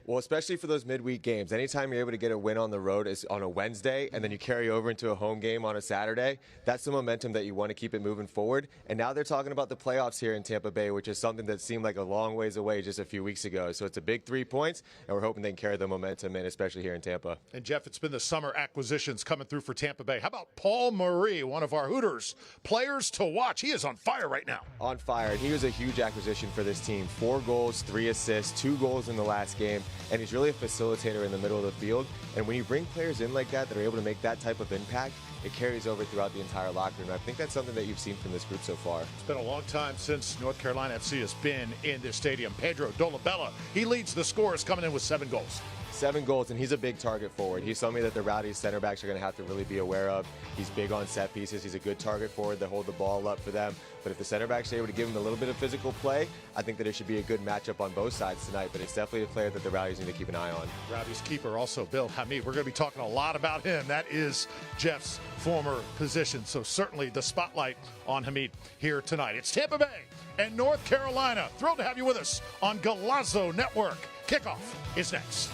Well, especially for those midweek games, anytime you're able to get a win on the road is on a Wednesday and then you carry over into a home game on a Saturday, that's the momentum that you want to keep it moving forward. And now they're talking about the playoffs here in Tampa Bay, which is something that seemed like a long ways away just a few weeks ago. So it's a big 3 points, and we're hoping they can carry the momentum in, especially here in Tampa. And, Jeff, it's been the summer acquisitions coming through for Tampa Bay. How about Paul Marie, one of our Hooters players to watch? He is on fire right now. On fire. He was a huge acquisition for this team. 4 goals, 3 assists, 2 goals in the last game. And he's really a facilitator in the middle of the field. And when you bring players in like that are able to make that type of impact, it carries over throughout the entire locker room. I think that's something that you've seen from this group so far. It's been a long time since North Carolina FC has been in this stadium. Pedro Dolabella, he leads the scores, coming in with 7 goals. 7 goals, and he's a big target forward. He's somebody that the Rowdies center backs are going to have to really be aware of. He's big on set pieces. He's a good target forward to hold the ball up for them. But if the center backs are able to give him a little bit of physical play, I think that it should be a good matchup on both sides tonight. But it's definitely a player that the Rowdies need to keep an eye on. Rowdies keeper also Bill Hamid. We're going to be talking a lot about him. That is Jeff's former position. So certainly the spotlight on Hamid here tonight. It's Tampa Bay and North Carolina. Thrilled to have you with us on Lasso Network. Kickoff is next.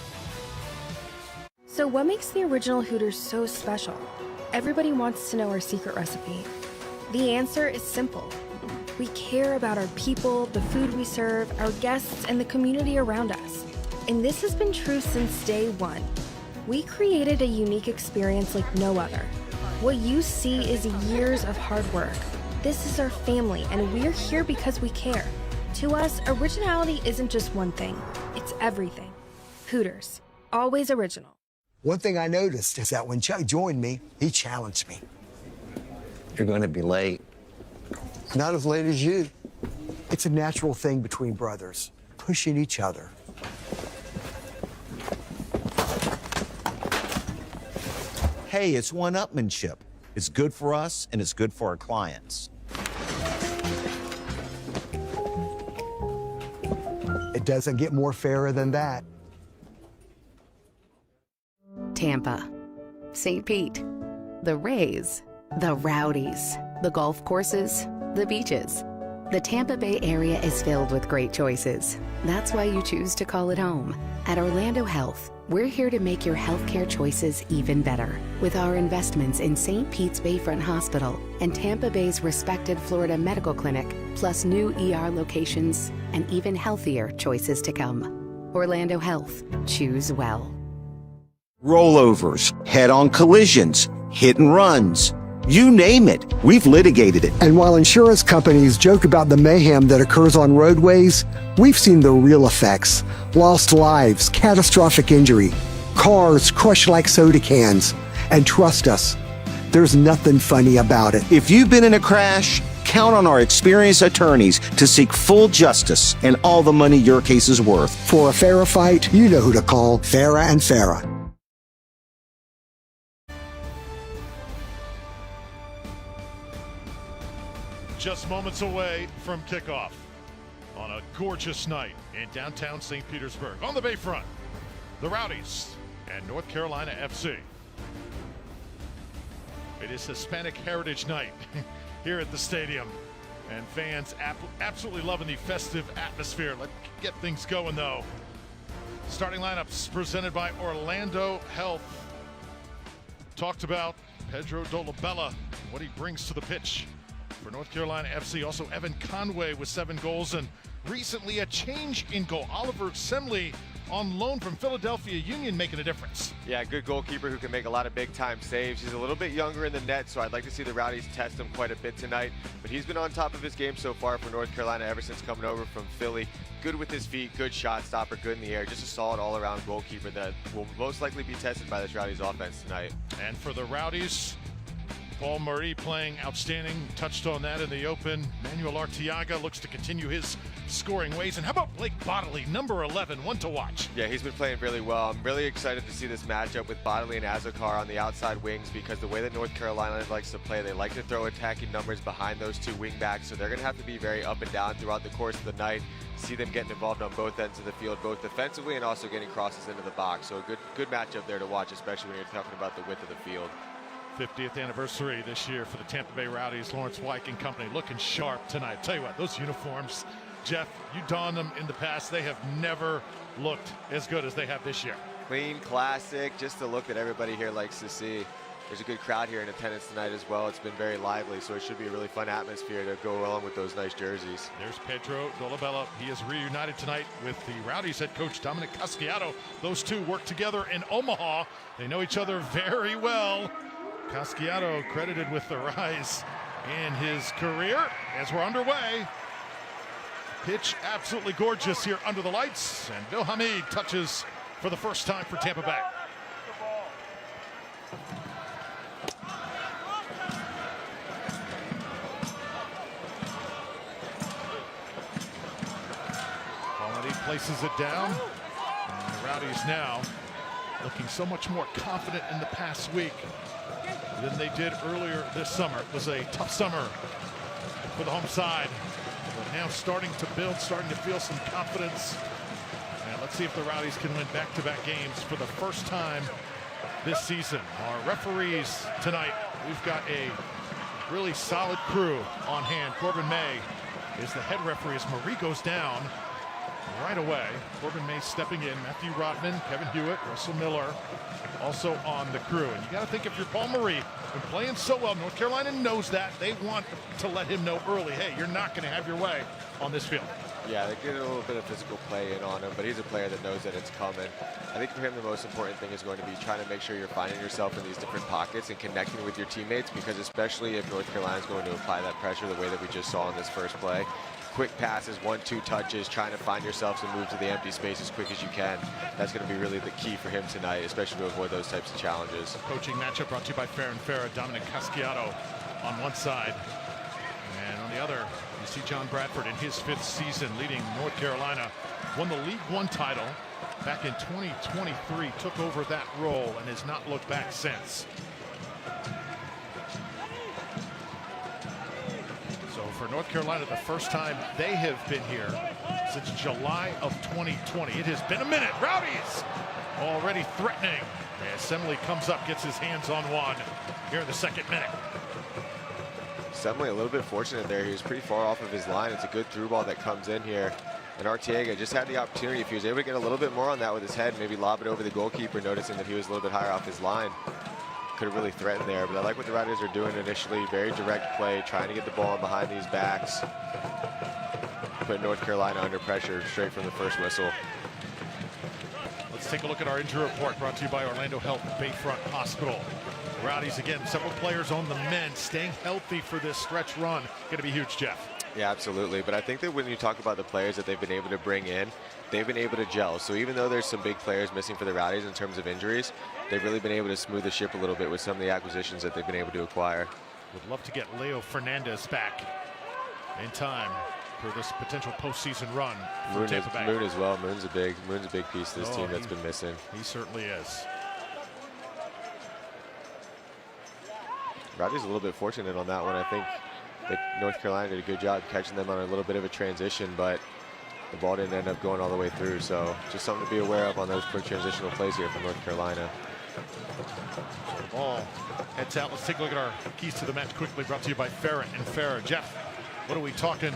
So what makes the original Hooters so special? Everybody wants to know our secret recipe. The answer is simple. We care about our people, the food we serve, our guests, and the community around us. And this has been true since day one. We created a unique experience like no other. What you see is years of hard work. This is our family, and we're here because we care. To us, originality isn't just one thing, it's everything. Hooters, always original. One thing I noticed is that when Chuck joined me, he challenged me. You're going to be late. Not as late as you. It's a natural thing between brothers, pushing each other. Hey, it's one-upmanship. It's good for us, and it's good for our clients. It doesn't get more fairer than that. Tampa, St. Pete, the Rays, the Rowdies, the golf courses, the beaches. The Tampa Bay area is filled with great choices. That's why you choose to call it home. At Orlando Health, we're here to make your healthcare choices even better with our investments in St. Pete's Bayfront Hospital and Tampa Bay's respected Florida Medical Clinic, plus new ER locations and even healthier choices to come. Orlando Health, choose well. Rollovers, head-on collisions, hit and runs. You name it, we've litigated it. And while insurance companies joke about the mayhem that occurs on roadways, we've seen the real effects. Lost lives, catastrophic injury, cars crushed like soda cans. And trust us, there's nothing funny about it. If you've been in a crash, count on our experienced attorneys to seek full justice and all the money your case is worth. For a fairer fight, you know who to call. Farah and Farah. Just moments away from kickoff on a gorgeous night in downtown St. Petersburg. On the Bayfront, the Rowdies and North Carolina FC. It is Hispanic Heritage Night here at the stadium, and fans absolutely loving the festive atmosphere. Let's get things going, though. Starting lineups presented by Orlando Health. Talked about Pedro Dolabella, what he brings to the pitch for North Carolina FC. Also Evan Conway with 7 goals, and recently a change in goal. Oliver Semley on loan from Philadelphia Union making a difference. Yeah, good goalkeeper who can make a lot of big-time saves. He's a little bit younger in the net, so I'd like to see the Rowdies test him quite a bit tonight. But he's been on top of his game so far for North Carolina ever since coming over from Philly. Good with his feet, good shot stopper, good in the air. Just a solid all-around goalkeeper that will most likely be tested by this Rowdies offense tonight. And for the Rowdies, Paul Marie playing outstanding, touched on that in the open. Manuel Arteaga looks to continue his scoring ways. And how about Blake Bodley, number 11, one to watch? Yeah, he's been playing really well. I'm really excited to see this matchup with Bodley and Azokar on the outside wings, because the way that North Carolina likes to play, they like to throw attacking numbers behind those 2 wing backs, so they're going to have to be very up and down throughout the course of the night. See them getting involved on both ends of the field, both defensively and also getting crosses into the box. So a good matchup there to watch, especially when you're talking about the width of the field. 50th anniversary this year for the Tampa Bay Rowdies. Lawrence Wyke and company looking sharp tonight. Tell you what, those uniforms, Jeff, you donned them in the past. They have never looked as good as they have this year. Clean, classic, just the look that everybody here likes to see. There's a good crowd here in attendance tonight as well. It's been very lively, so it should be a really fun atmosphere to go along with those nice jerseys. There's Pedro Dolabella. He is reunited tonight with the Rowdies head coach Dominic Casciato. Those two work together in Omaha. They know each other very well. Casciato credited with the rise in his career as we're underway. Pitch absolutely gorgeous here under the lights, and Bill Hamid touches for the first time for Tampa Bay. Places it down, and the Rowdies now looking so much more confident in the past week than they did earlier this summer. It was a tough summer for the home side, but now starting to build, starting to feel some confidence. And let's see if the Rowdies can win back-to-back games for the first time this season. Our referees tonight, we've got a really solid crew on hand. Corbin May is the head referee as Marie goes down right away. Corbin May stepping in, Matthew Rodman, Kevin Hewitt, Russell Miller also on the crew. And you got to think, if you're Paul Marie, been playing so well, North Carolina knows that. They want to let him know early, hey, you're not going to have your way on this field. Yeah, they get a little bit of physical play in on him, but he's a player that knows that it's coming. I think for him the most important thing is going to be trying to make sure you're finding yourself in these different pockets and connecting with your teammates, because especially if North Carolina is going to apply that pressure the way that we just saw in this first play, quick passes, 1-2 touches, trying to find yourself and move to the empty space as quick as you can. That's going to be really the key for him tonight, especially to avoid those types of challenges. Coaching matchup brought to you by Fair and Fair. Dominic Casciato on one side, and on the other, you see John Bradford in his 5th season leading North Carolina. Won the League One title back in 2023, took over that role and has not looked back since. So for North Carolina, the first time they have been here since July of 2020. It has been a minute. Rowdies already threatening. Assembly comes up, gets his hands on one here in the 2nd minute. Assembly a little bit fortunate there. He was pretty far off of his line. It's a good through ball that comes in here. And Arteaga just had the opportunity, if he was able to get a little bit more on that with his head, maybe lob it over the goalkeeper, noticing that he was a little bit higher off his line. Could have really threatened there, but I like what the Rowdies are doing initially. Very direct play, trying to get the ball behind these backs. Put North Carolina under pressure straight from the first whistle. Let's take a look at our injury report brought to you by Orlando Health Bayfront Hospital. Rowdies, again, several players on the mend, staying healthy for this stretch run. Going to be huge, Jeff. Yeah, absolutely. But I think that when you talk about the players that they've been able to bring in, they've been able to gel. So even though there's some big players missing for the Rowdies in terms of injuries, they've really been able to smooth the ship a little bit with some of the acquisitions that they've been able to acquire. Would love to get Leo Fernandez back in time for this potential postseason run for Tampa Bay. Moon as well. Moon's a big piece of this team that's been missing. He certainly is. Rowdies a little bit fortunate on that one. I think that North Carolina did a good job catching them on a little bit of a transition, but the ball didn't end up going all the way through. So just something to be aware of on those quick transitional plays here from North Carolina. So the ball heads out. Let's take a look at our keys to the match quickly, brought to you by Farrah and Farrah. Jeff, what are we talking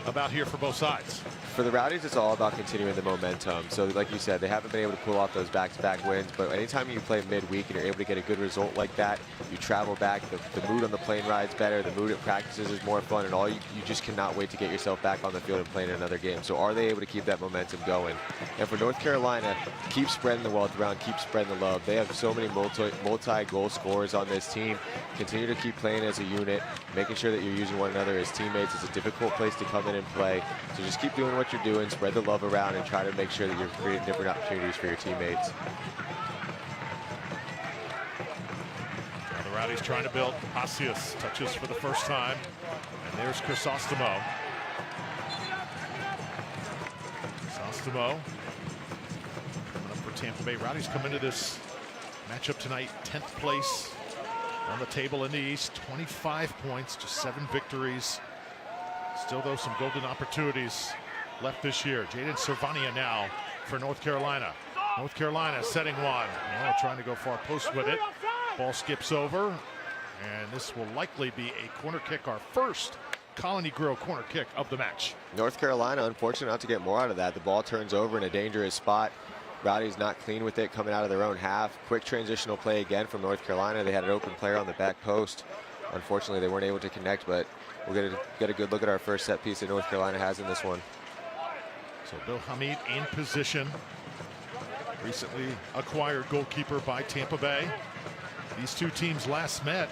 about here for both sides? For the Rowdies, it's all about continuing the momentum. So like you said, they haven't been able to pull off those back-to-back wins, but anytime you play midweek and you're able to get a good result like that, you travel back, the mood on the plane ride's better, the mood at practices is more fun, and you just cannot wait to get yourself back on the field and playing another game. So are they able to keep that momentum going? And for North Carolina, keep spreading the wealth around, keep spreading the love. They have so many multi-goal scorers on this team. Continue to keep playing as a unit, making sure that you're using one another as teammates. It's a difficult place to come in and play. So just keep doing what you're doing, spread the love around, and try to make sure that you're creating different opportunities for your teammates. Now the Rowdies trying to build. Asius touches for the first time. And there's Crisostomo. Crisostomo coming up for Tampa Bay. Rowdies come into this matchup tonight, 10th place on the table in the East. 25 points, just 7 victories. Still, though, some golden opportunities left this year. Jaden Servania now for North Carolina. North Carolina setting one. Oh, trying to go far post with it. Ball skips over, and this will likely be a corner kick, our first Colony Grill corner kick of the match. North Carolina, unfortunate not to get more out of that. The ball turns over in a dangerous spot. Rowdies not clean with it coming out of their own half. Quick transitional play again from North Carolina. They had an open player on the back post. Unfortunately, they weren't able to connect, but we're going to get a good look at our first set piece that North Carolina has in this one. So Bill Hamid in position. Recently acquired goalkeeper by Tampa Bay. These two teams last met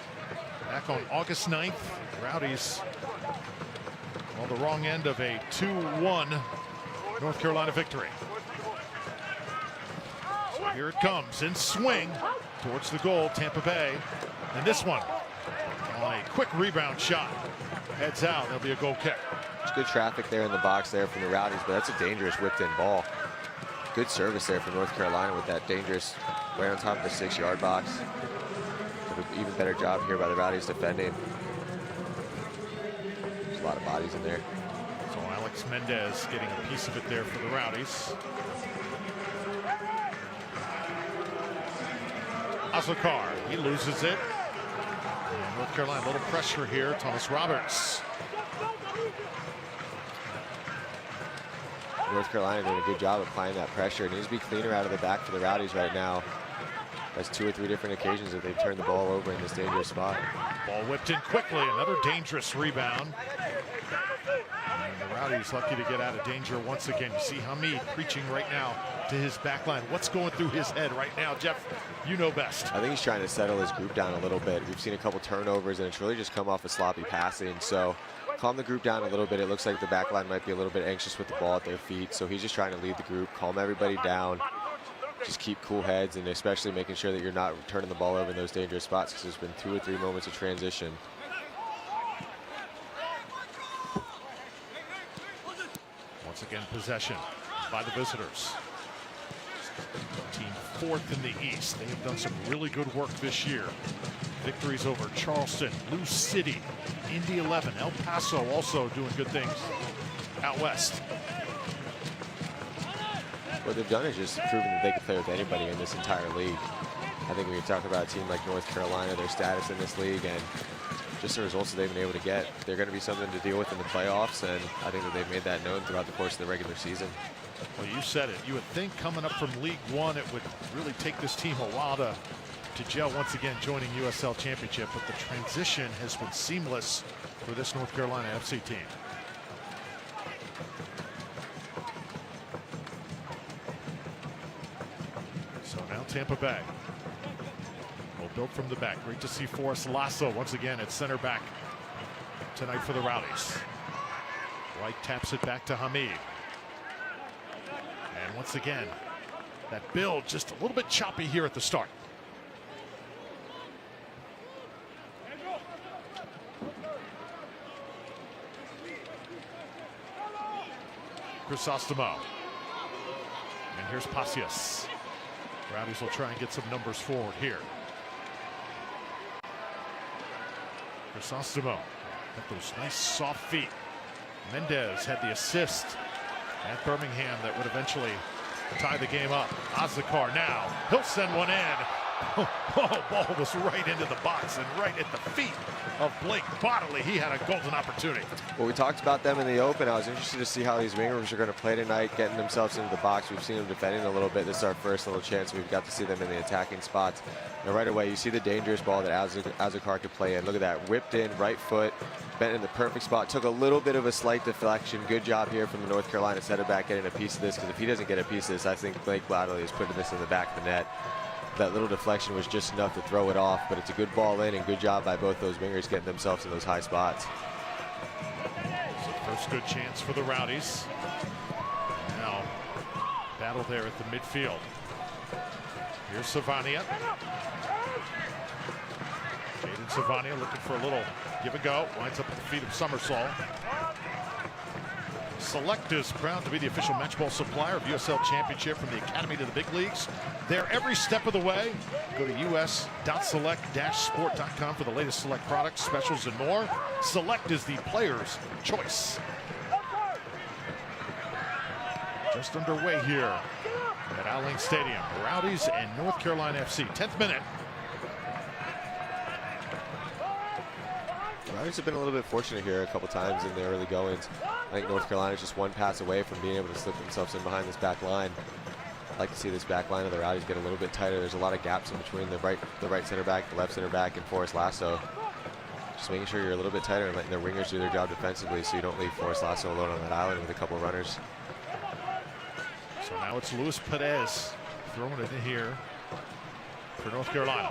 back on August 9th. Rowdies on the wrong end of a 2-1 North Carolina victory. So here it comes in swing towards the goal, Tampa Bay. And this one on a quick rebound shot. Heads out, there'll be a goal kick. There's good traffic there in the box there from the Rowdies, but that's a dangerous whipped in ball. Good service there from North Carolina with that dangerous right on top of the 6-yard box. Did an even better job here by the Rowdies defending. There's a lot of bodies in there. So Alex Mendez getting a piece of it there for the Rowdies. Azokar, he loses it. And North Carolina, a little pressure here. Thomas Roberts. North Carolina doing a good job of applying that pressure. It needs to be cleaner out of the back for the Rowdies right now. That's 2 or 3 different occasions that they've turned the ball over in this dangerous spot. Ball whipped in quickly, another dangerous rebound. And the Rowdies lucky to get out of danger once again. You see Hamid preaching right now to his back line. What's going through his head right now, Jeff? You know best. I think he's trying to settle his group down a little bit. We've seen a couple turnovers, and it's really just come off of sloppy passing. So calm the group down a little bit. It looks like the back line might be a little bit anxious with the ball at their feet. So he's just trying to lead the group, calm everybody down. Just keep cool heads, and especially making sure that you're not turning the ball over in those dangerous spots, because there's been 2 or 3 moments of transition. Once again, possession by the visitors. Team 4th in the East. They have done some really good work this year. Victories over Charleston, Lou City, Indy 11, El Paso also doing good things out west. What they've done is just proven that they can play with anybody in this entire league. I think when you talk about a team like North Carolina, their status in this league, and just the results that they've been able to get, they're going to be something to deal with in the playoffs, and I think that they've made that known throughout the course of the regular season. Well, you said it. You would think coming up from League One, it would really take this team a while to gel once again, joining USL Championship, but the transition has been seamless for this North Carolina FC team. So now Tampa Bay will build from the back. Great to see Forrest Lasso once again at center back tonight for the Rowdies. White taps it back to Hamid. And once again, that build just a little bit choppy here at the start. Crisostomo. And here's Pasius. Rowdies will try and get some numbers forward here. Crisostomo got those nice soft feet. Mendez had the assist at Birmingham that would eventually tie the game up. Azokar now, he'll send one in. Oh, ball was right into the box and right at the feet of Blake Bodily. He had a golden opportunity. Well, we talked about them in the open. I was interested to see how these wingers are going to play tonight, getting themselves into the box. We've seen them defending a little bit. This is our first little chance. We've got to see them in the attacking spots. And right away, you see the dangerous ball that Azokar could play in. Look at that, whipped in, right foot, bent in the perfect spot. Took a little bit of a slight deflection. Good job here from the North Carolina center back getting a piece of this, because if he doesn't get a piece of this, I think Blake Bodily is putting this in the back of the net. That little deflection was just enough to throw it off, but it's a good ball in, and good job by both those wingers getting themselves in those high spots. So first good chance for the Rowdies. Now battle there at the midfield. Here's Savania. Jaden Savania looking for a little give and go. Winds up at the feet of Somersall. Select is proud to be the official match ball supplier of USL Championship, from the Academy to the big leagues. They're every step of the way. Go to us.select-sport.com for the latest Select products, specials, and more. Select is the player's choice. Just underway here at Al Lane Stadium. Rowdies and North Carolina FC. 10th minute. Rowdies have been a little bit fortunate here a couple times in the early goings. I think North Carolina's just one pass away from being able to slip themselves in behind this back line. I'd like to see this back line of the Rowdies get a little bit tighter. There's a lot of gaps in between the right center back, the left center back, and Forrest Lasso. Just making sure you're a little bit tighter and letting their wingers do their job defensively so you don't leave Forrest Lasso alone on that island with a couple of runners. So now it's Luis Perez throwing it in here for North Carolina.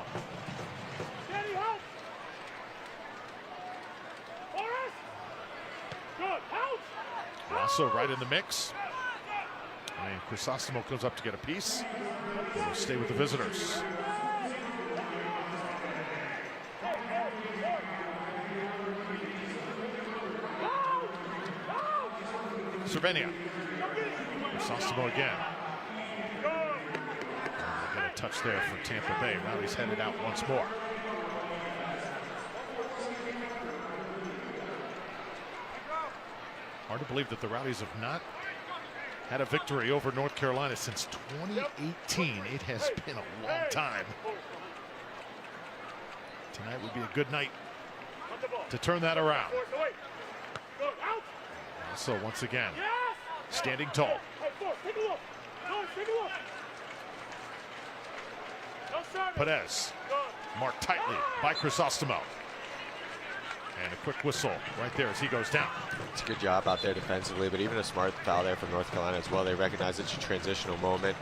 Lasso right in the mix. And Crisostomo comes up to get a piece. We'll stay with the visitors. Cervenia. Crisostomo again. We'll get a touch there for Tampa Bay. Rowdies headed out once more. Hard to believe that the Rowdies have not had a victory over North Carolina since 2018. It has been a long time. Tonight would be a good night to turn that around. So once again, standing tall. Perez marked tightly by Crisostomo. And a quick whistle right there as he goes down. It's a good job out there defensively, but even a smart foul there from North Carolina as well. They recognize it's a transitional moment.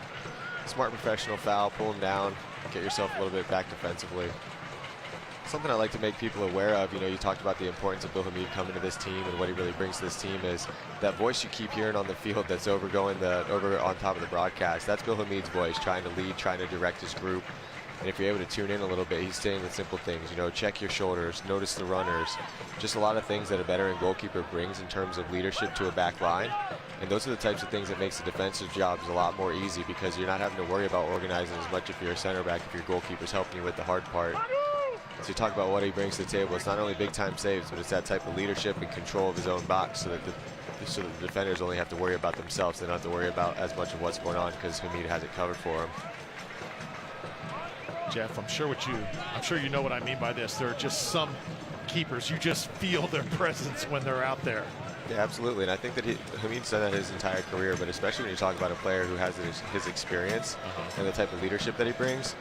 Smart professional foul, pull him down, get yourself a little bit back defensively. Something I like to make people aware of, you know, you talked about the importance of Bill Hamid coming to this team, and what he really brings to this team is that voice you keep hearing on the field that's over on top of the broadcast. That's Bill Hamid's voice, trying to lead, trying to direct his group. And if you're able to tune in a little bit, he's saying the simple things, you know, check your shoulders, notice the runners, just a lot of things that a veteran goalkeeper brings in terms of leadership to a back line. And those are the types of things that makes the defensive jobs a lot more easy, because you're not having to worry about organizing as much if you're a center back, if your goalkeeper's helping you with the hard part. So you talk about what he brings to the table. It's not only big time saves, but it's that type of leadership and control of his own box, so that the defenders only have to worry about themselves. They don't have to worry about as much of what's going on, because Hamid has it covered for him. Jeff, I'm sure you know what I mean by this. There are just some keepers, you just feel their presence when they're out there. Yeah, absolutely. And I think that Hamid's done that his entire career, but especially when you talk about a player who has his experience and the type of leadership that he brings,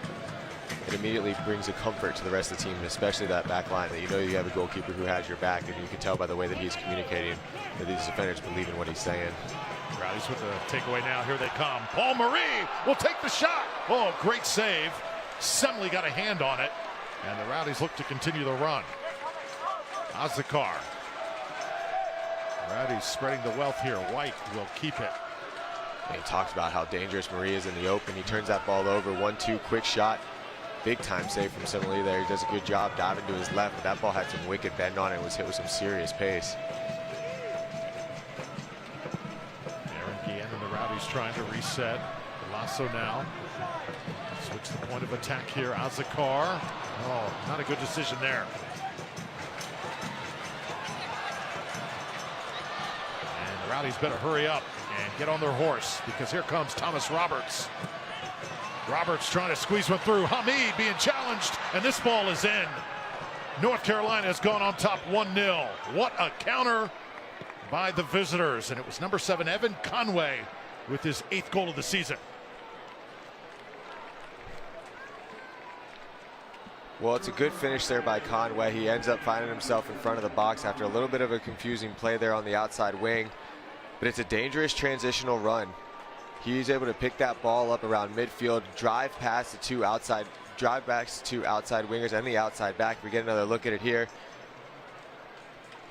it immediately brings a comfort to the rest of the team, and especially that back line, that you know you have a goalkeeper who has your back, and you can tell by the way that he's communicating that these defenders believe in what he's saying. Rowdies with the takeaway now. Here they come. Paul Marie will take the shot. Oh, great save. Semley got a hand on it, and the Rowdies look to continue the run. Azakar. Rowdies spreading the wealth here. White will keep it. And he talks about how dangerous Marie is in the open. He turns that ball over. 1-2, quick shot. Big time save from Semley there. He does a good job diving to his left, but that ball had some wicked bend on it and was hit with some serious pace. Aaron Guillen and the Rowdies trying to reset. Lasso now. Switch the point of attack here. Azakar. Oh, not a good decision there. And the Rowdies better hurry up and get on their horse, because here comes Thomas Roberts. Roberts trying to squeeze one through. Hamid being challenged, and this ball is in. North Carolina has gone on top 1-0. What a counter by the visitors. And it was number 7, Evan Conway, with his 8th goal of the season. Well, it's a good finish there by Conway. He ends up finding himself in front of the box after a little bit of a confusing play there on the outside wing. But it's a dangerous transitional run. He's able to pick that ball up around midfield, drive past the two outside wingers and the outside back. We get another look at it here.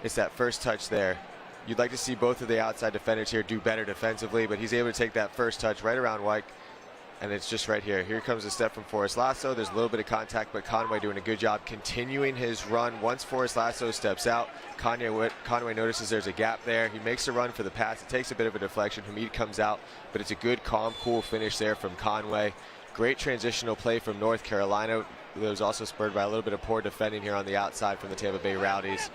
It's that first touch there. You'd like to see both of the outside defenders here do better defensively, but he's able to take that first touch right around White. And it's just right here. Here comes a step from Forrest Lasso. There's a little bit of contact, but Conway doing a good job continuing his run. Once Forrest Lasso steps out, Conway notices there's a gap there. He makes a run for the pass. It takes a bit of a deflection. Hamid comes out, but it's a good, calm, cool finish there from Conway. Great transitional play from North Carolina. It was also spurred by a little bit of poor defending here on the outside from the Tampa Bay Rowdies.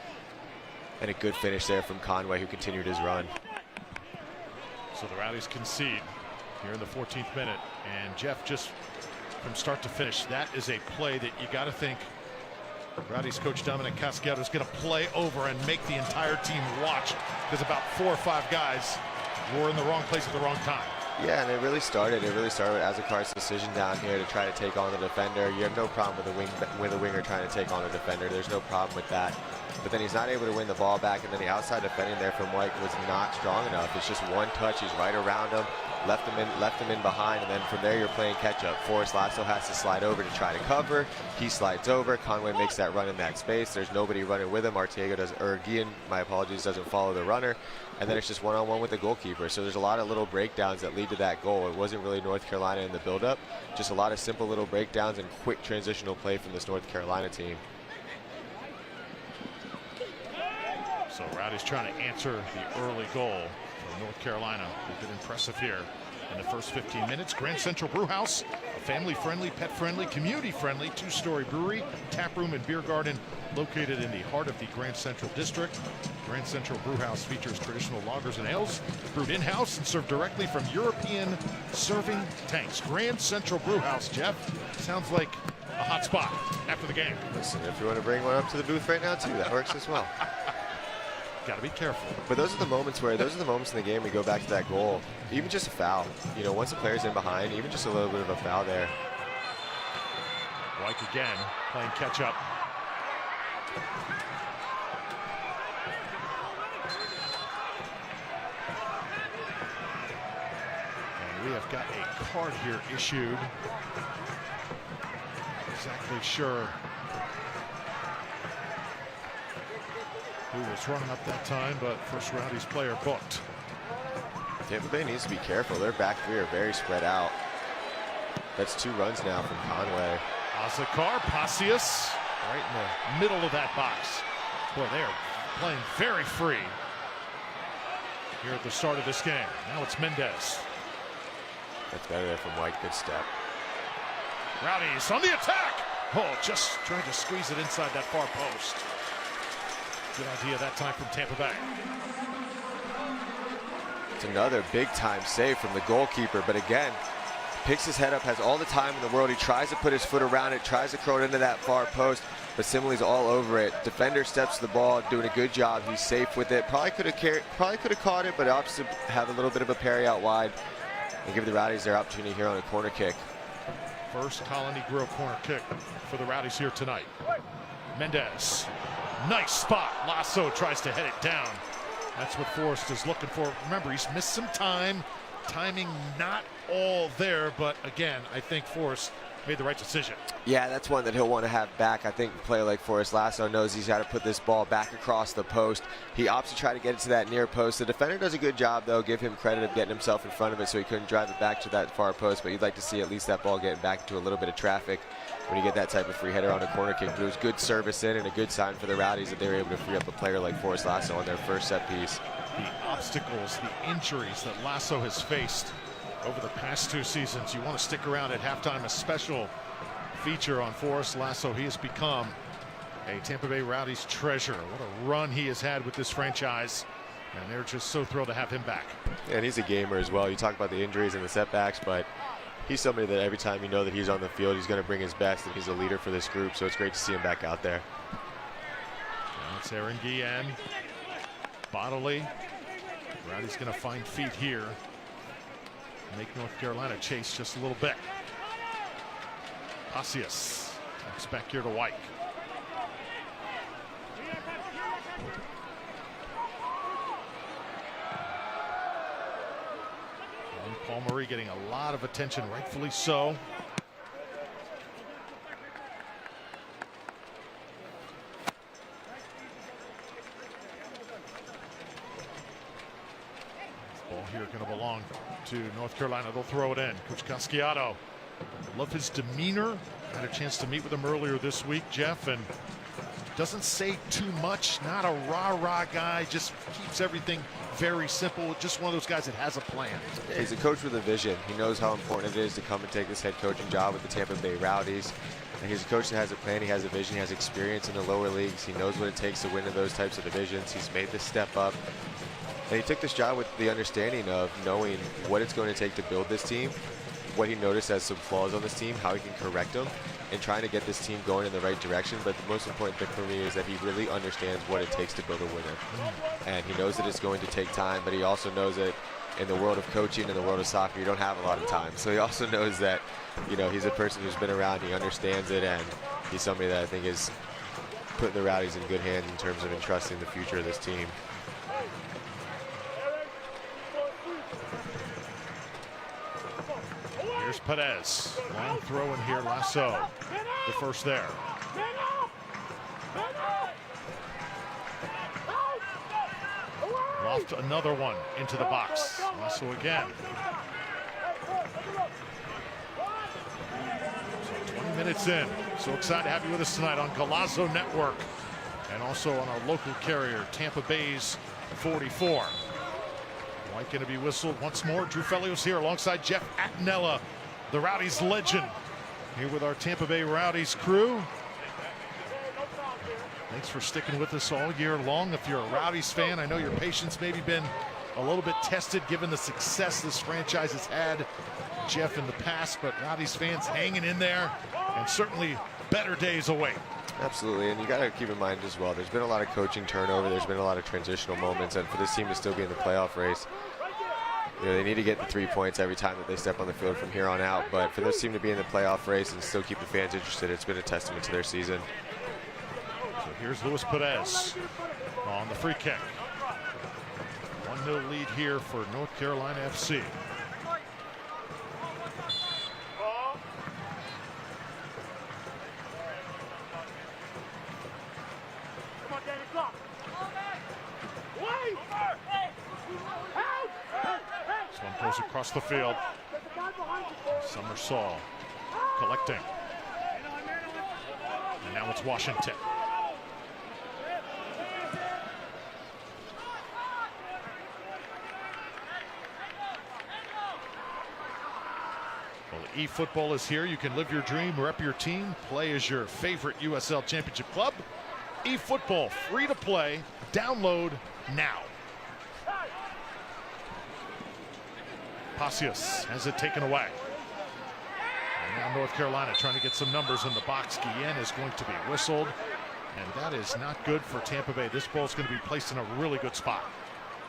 And a good finish there from Conway, who continued his run. So the Rowdies concede here in the 14th minute. And Jeff, just from start to finish, that is a play that you got to think Rowdies coach Dominic Casciato is going to play over and make the entire team watch because about 4 or 5 guys were in the wrong place at the wrong time. Yeah, and it really started with Azakar's decision down here to try to take on the defender. You have no problem with a winger trying to take on a defender. There's no problem with that. But then he's not able to win the ball back, and then the outside defending there from White was not strong enough. It's just one touch. He's right around him, left him in behind, and then from there you're playing catch up. Forrest Lasso has to slide over to try to cover. He slides over. Conway makes that run in that space. There's nobody running with him. Guillen, my apologies, doesn't follow the runner. And then it's just one-on-one with the goalkeeper. So there's a lot of little breakdowns that lead to that goal. It wasn't really North Carolina in the build-up. Just a lot of simple little breakdowns and quick transitional play from this North Carolina team. So Rowdies trying to answer the early goal for North Carolina. They've been impressive here in the first 15 minutes. Grand Central Brewhouse, a family-friendly, pet-friendly, community-friendly 2-story brewery, tap room and beer garden located in the heart of the Grand Central District. Grand Central Brewhouse features traditional lagers and ales brewed in-house and served directly from European serving tanks. Grand Central Brewhouse, Jeff, sounds like a hot spot after the game. Listen, if you want to bring one up to the booth right now too, that works as well. Got to be careful. But those are the moments in the game we go back to that goal. Even just a foul. You know, once the player's in behind, even just a little bit of a foul there. White again, playing catch up. And we have got a card here issued. Not exactly sure who was running up that time, but first Rowdies player booked. Tampa Bay needs to be careful. Their back three are very spread out. That's 2 runs now from Conway. Azakar, Pacius, right in the middle of that box. Boy, they are playing very free here at the start of this game. Now it's Mendez. That's better there from White. Good step. Rowdies on the attack. Oh, just trying to squeeze it inside that far post. Good idea that time from Tampa Bay. It's another big-time save from the goalkeeper, but again, picks his head up, has all the time in the world. He tries to put his foot around it, tries to throw it into that far post, but Simile's all over it. Defender steps to the ball, doing a good job. He's safe with it. Probably could have caught it, but opts to have a little bit of a parry out wide and give the Rowdies their opportunity here on a corner kick. First Colony Grill corner kick for the Rowdies here tonight. Mendez. Nice spot. Lasso tries to head it down. That's what Forrest is looking for. Remember, he's missed some time. Timing not all there, but again, I think Forrest made the right decision. Yeah, that's one that he'll want to have back. I think a player like Forrest Lasso knows he's got to put this ball back across the post. He opts to try to get it to that near post. The defender does a good job, though. Give him credit of getting himself in front of it so he couldn't drive it back to that far post, but you'd like to see at least that ball getting back into a little bit of traffic when you get that type of free header on a corner kick. But it was good service in and a good sign for the Rowdies that they were able to free up a player like Forrest Lasso on their first set piece. The obstacles, the injuries that Lasso has faced over the past 2 seasons. You want to stick around at halftime. A special feature on Forrest Lasso. He has become a Tampa Bay Rowdies treasure. What a run he has had with this franchise, and they're just so thrilled to have him back. And he's a gamer as well. You talk about the injuries and the setbacks, but he's somebody that every time you know that he's on the field, he's going to bring his best, and he's a leader for this group, so it's great to see him back out there. That's Aaron Guillen. Bodily. Rowdies going to find feet here. Make North Carolina chase just a little bit. Pacius talks back here to White. And Paul Murray getting a lot of attention, rightfully so. Ball here going to belong to North Carolina. They'll throw it in. Coach Casciato, love his demeanor. Had a chance to meet with him earlier this week, Jeff, and doesn't say too much. Not a rah-rah guy. Just keeps everything very simple. Just one of those guys that has a plan. Yeah, he's a coach with a vision. He knows how important it is to come and take this head coaching job with the Tampa Bay Rowdies. And he's a coach that has a plan. He has a vision. He has experience in the lower leagues. He knows what it takes to win in those types of divisions. He's made this step up. And he took this job with the understanding of knowing what it's going to take to build this team, what he noticed as some flaws on this team, how he can correct them, and trying to get this team going in the right direction. But the most important thing for me is that he really understands what it takes to build a winner. And he knows that it's going to take time, but he also knows that in the world of coaching, in the world of soccer, you don't have a lot of time. So he also knows that, you know, he's a person who's been around, he understands it, and he's somebody that I think is putting the Rowdies in good hands in terms of entrusting the future of this team. Here's Perez. Long throw in here, Lasso. The first there. Loft another one into the box. Lasso again. So 20 minutes in. So excited to have you with us tonight on Golazo Network and also on our local carrier, Tampa Bay's 44. White going to be whistled once more. Drew Felios here alongside Jeff Attinella, the Rowdies legend, here with our Tampa Bay Rowdies crew. Thanks for sticking with us all year long. If you're a Rowdies fan, I know your patience maybe been a little bit tested given the success this franchise has had, Jeff, in the past, but Rowdies fans hanging in there, and certainly better days await. Absolutely, and you got to keep in mind as well, there's been a lot of coaching turnover, there's been a lot of transitional moments, and for this team to still be in the playoff race, you know, they need to get the 3 points every time that they step on the field from here on out. But for this team to be in the playoff race and still keep the fans interested, it's been a testament to their season. So here's Luis Perez on the free kick. 1-0 lead here for North Carolina FC. This one goes across the field. Summer Saul collecting. And now it's Washington. Well, eFootball is here. You can live your dream, rep your team, play as your favorite USL Championship club. eFootball, free to play. Download now. Pasius has it taken away. And now North Carolina trying to get some numbers in the box. Guillen is going to be whistled, and that is not good for Tampa Bay. This ball is going to be placed in a really good spot.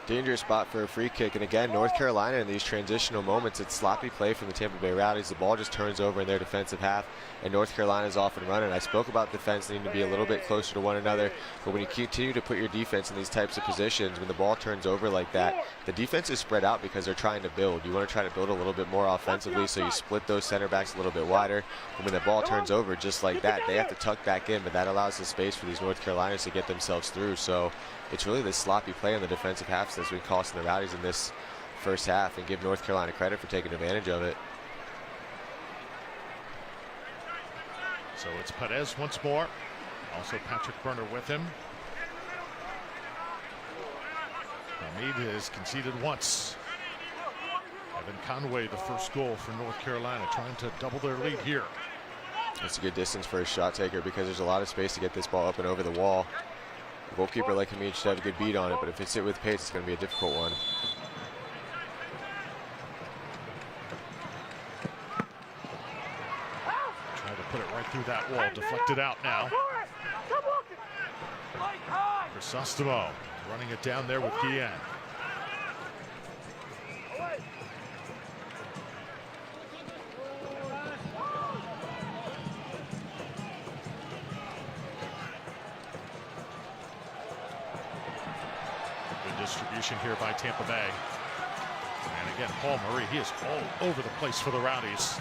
Dangerous spot for a free kick, and again, North Carolina in these transitional moments, it's sloppy play from the Tampa Bay Rowdies. The ball just turns over in their defensive half, and North Carolina's off and running. I spoke about defense needing to be a little bit closer to one another, but when you continue to put your defense in these types of positions, when the ball turns over like that, the defense is spread out because they're trying to build. You want to try to build a little bit more offensively, so you split those center backs a little bit wider, and when the ball turns over just like that, they have to tuck back in, but that allows the space for these North Carolinans to get themselves through. So it's really this sloppy play on the defensive half that's been costing the Rowdies in this first half, and give North Carolina credit for taking advantage of it. So it's Perez once more. Also Patrick Burner with him. Hamid has conceded once. Evan Conway, the first goal for North Carolina, trying to double their lead here. That's a good distance for a shot taker because there's a lot of space to get this ball up and over the wall. A goalkeeper like Hamid should have a good beat on it, but if it's hit with pace, it's going to be a difficult one. Trying to put it right through that wall, deflected out now. Crisostomo running it down there with Guillen. Distribution here by Tampa Bay. And again, Paul Murray, he is all over the place for the Rowdies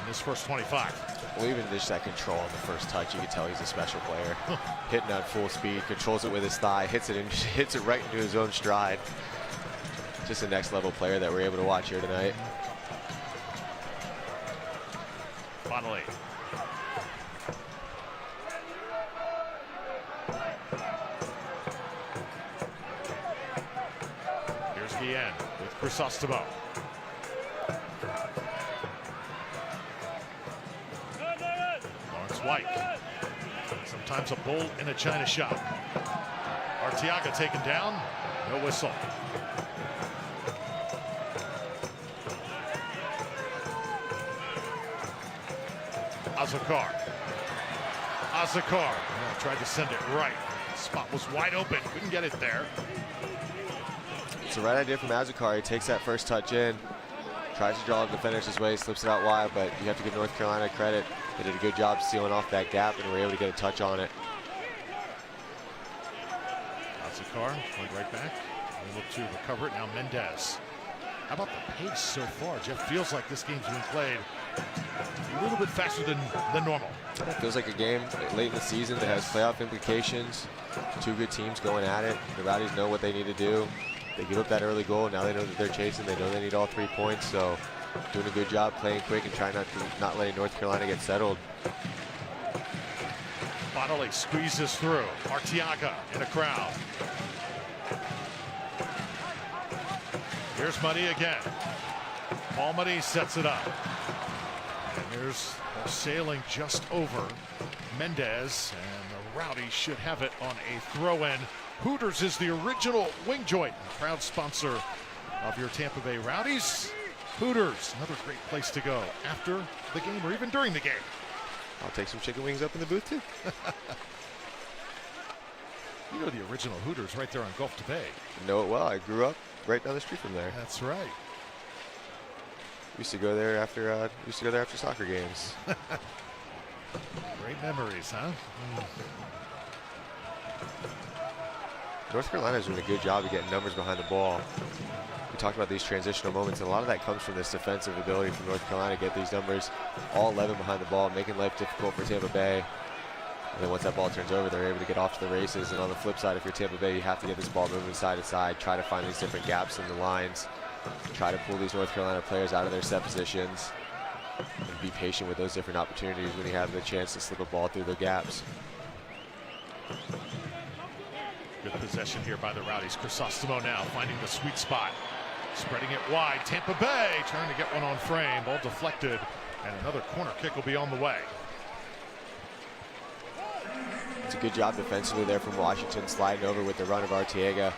in this first 25. Well, even just that control on the first touch, you can tell he's a special player. Hitting at full speed, controls it with his thigh, hits it right into his own stride. Just a next level player that we're able to watch here tonight. Finally. Guillen with Crisostomo. Lawrence White. Sometimes a bull in a china shop. Arteaga taken down. No whistle. Azakar. Tried to send it right. Spot was wide open. Couldn't get it there. It's the right idea from Azakar. He takes that first touch in, tries to draw up the defenders his way, slips it out wide, but you have to give North Carolina credit. They did a good job sealing off that gap and were able to get a touch on it. Azakar went right back. Able to recover it. Now Mendez. How about the pace so far? Jeff, feels like this game's been played a little bit faster than normal. It feels like a game late in the season that has playoff implications. Two good teams going at it. The Rowdies know what they need to do. They give up that early goal. Now they know that they're chasing. They know they need all 3 points. So doing a good job playing quick and trying not letting North Carolina get settled. Bodily squeezes through. Arteaga in a crowd. Here's Muddy again. Paul Muddy sets it up. And there's ball sailing just over Mendez. And the Rowdies should have it on a throw-in. Hooters is the original wing joint, proud sponsor of your Tampa Bay Rowdies. Hooters, another great place to go after the game or even during the game. I'll take some chicken wings up in the booth too. You know the original Hooters right there on Gulf to Bay. I know it well. I grew up right down the street from there. That's right. Used to go there after soccer games. Great memories, huh? North Carolina's doing a good job of getting numbers behind the ball. We talked about these transitional moments, and a lot of that comes from this defensive ability from North Carolina to get these numbers all 11 behind the ball, making life difficult for Tampa Bay. And then once that ball turns over, they're able to get off to the races. And on the flip side, if you're Tampa Bay, you have to get this ball moving side to side, try to find these different gaps in the lines, try to pull these North Carolina players out of their set positions, and be patient with those different opportunities when you have the chance to slip a ball through the gaps. Good possession here by the Rowdies. Crisostomo now finding the sweet spot. Spreading it wide. Tampa Bay trying to get one on frame. Ball deflected. And another corner kick will be on the way. It's a good job defensively there from Washington, sliding over with the run of Arteaga.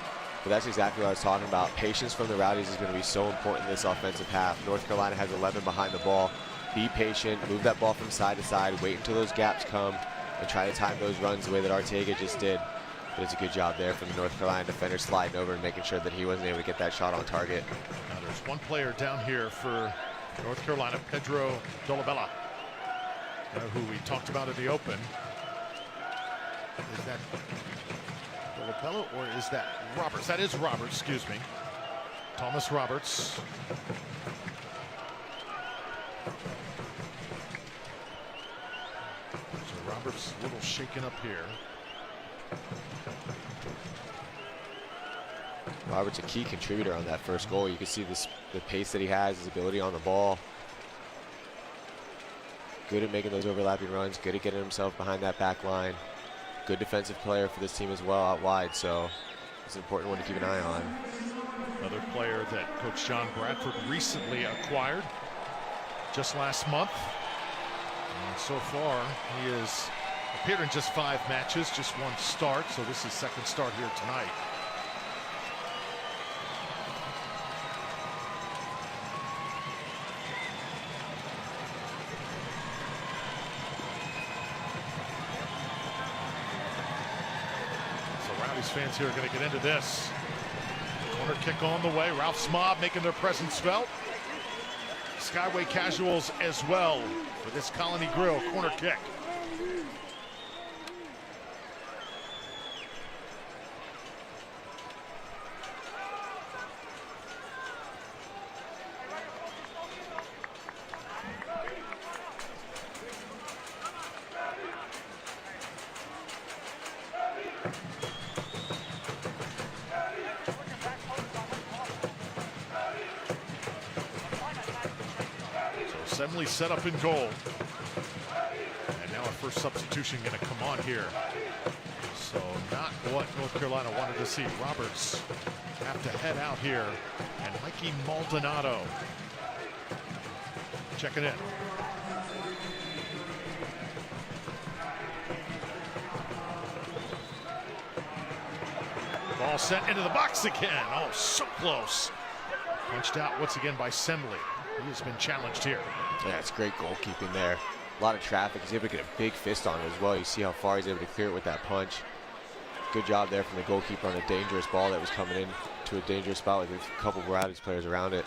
But that's exactly what I was talking about. Patience from the Rowdies is going to be so important in this offensive half. North Carolina has 11 behind the ball. Be patient. Move that ball from side to side. Wait until those gaps come and try to time those runs the way that Arteaga just did. But it's a good job there from the North Carolina defender sliding over and making sure that he wasn't able to get that shot on target. Now there's one player down here for North Carolina, Pedro Dolabella, who we talked about in the open. Is that Dolabella or is that Roberts? That is Roberts, excuse me. Thomas Roberts. So Roberts a little shaken up here. Roberts a key contributor on that first goal. You can see the pace that he has, his ability on the ball. Good at making those overlapping runs, good at getting himself behind that back line. Good defensive player for this team as well out wide, so it's an important one to keep an eye on. Another player that Coach John Bradford recently acquired just last month. And so far, he has appeared in just 5 matches, just 1 start, so this is second start here tonight. Fans here are going to get into this. Corner kick on the way. Ralph Smob making their presence felt. Skyway Casuals as well for this Colony Grill corner kick. Assembly set up in goal. And now our first substitution going to come on here. So not what North Carolina wanted to see. Roberts have to head out here. And Mikey Maldonado checking in. Ball sent into the box again. Oh, so close. Punched out once again by Semley. He has been challenged here. Yeah, it's great goalkeeping there. A lot of traffic. He's able to get a big fist on it as well. You see how far he's able to clear it with that punch. Good job there from the goalkeeper on a dangerous ball that was coming in to a dangerous spot with a couple of Rowdies players around it.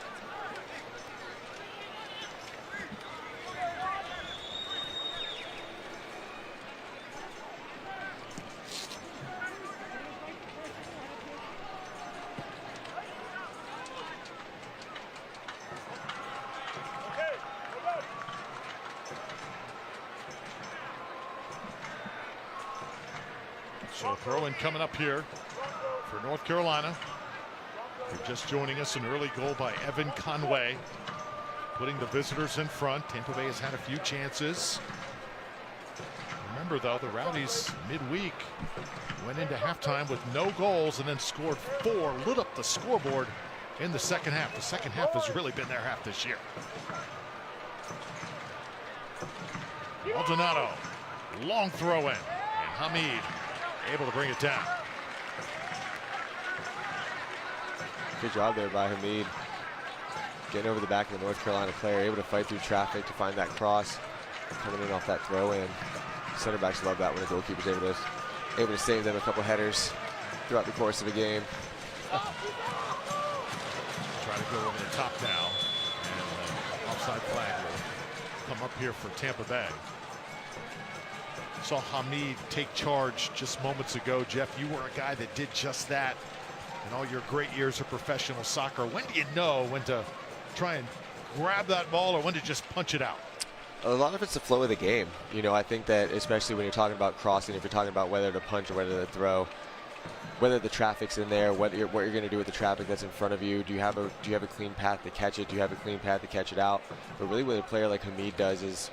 So throw in coming up here for North Carolina. They're just joining us, an early goal by Evan Conway, putting the visitors in front. Tampa Bay has had a few chances. Remember though, the Rowdies midweek went into halftime with no goals and then scored 4, lit up the scoreboard in the second half. The second half has really been their half this year. Maldonado, long throw in, and Hamid able to bring it down. Good job there by Hamid. Getting over the back of the North Carolina player, able to fight through traffic to find that cross. Coming in off that throw in. Center backs love that when the goalkeeper's able to save them a couple headers throughout the course of the game. Try to go over the top now. And offside flag will come up here for Tampa Bay. Saw Hamid take charge just moments ago. Jeff, you were a guy that did just that in all your great years of professional soccer. When do you know when to try and grab that ball or when to just punch it out? A lot of it's the flow of the game. You know, I think that especially when you're talking about crossing, if you're talking about whether to punch or whether to throw, whether the traffic's in there, what you're going to do with the traffic that's in front of you. Do you have a clean path to catch it? Do you have a clean path to catch it out? But really what a player like Hamid does is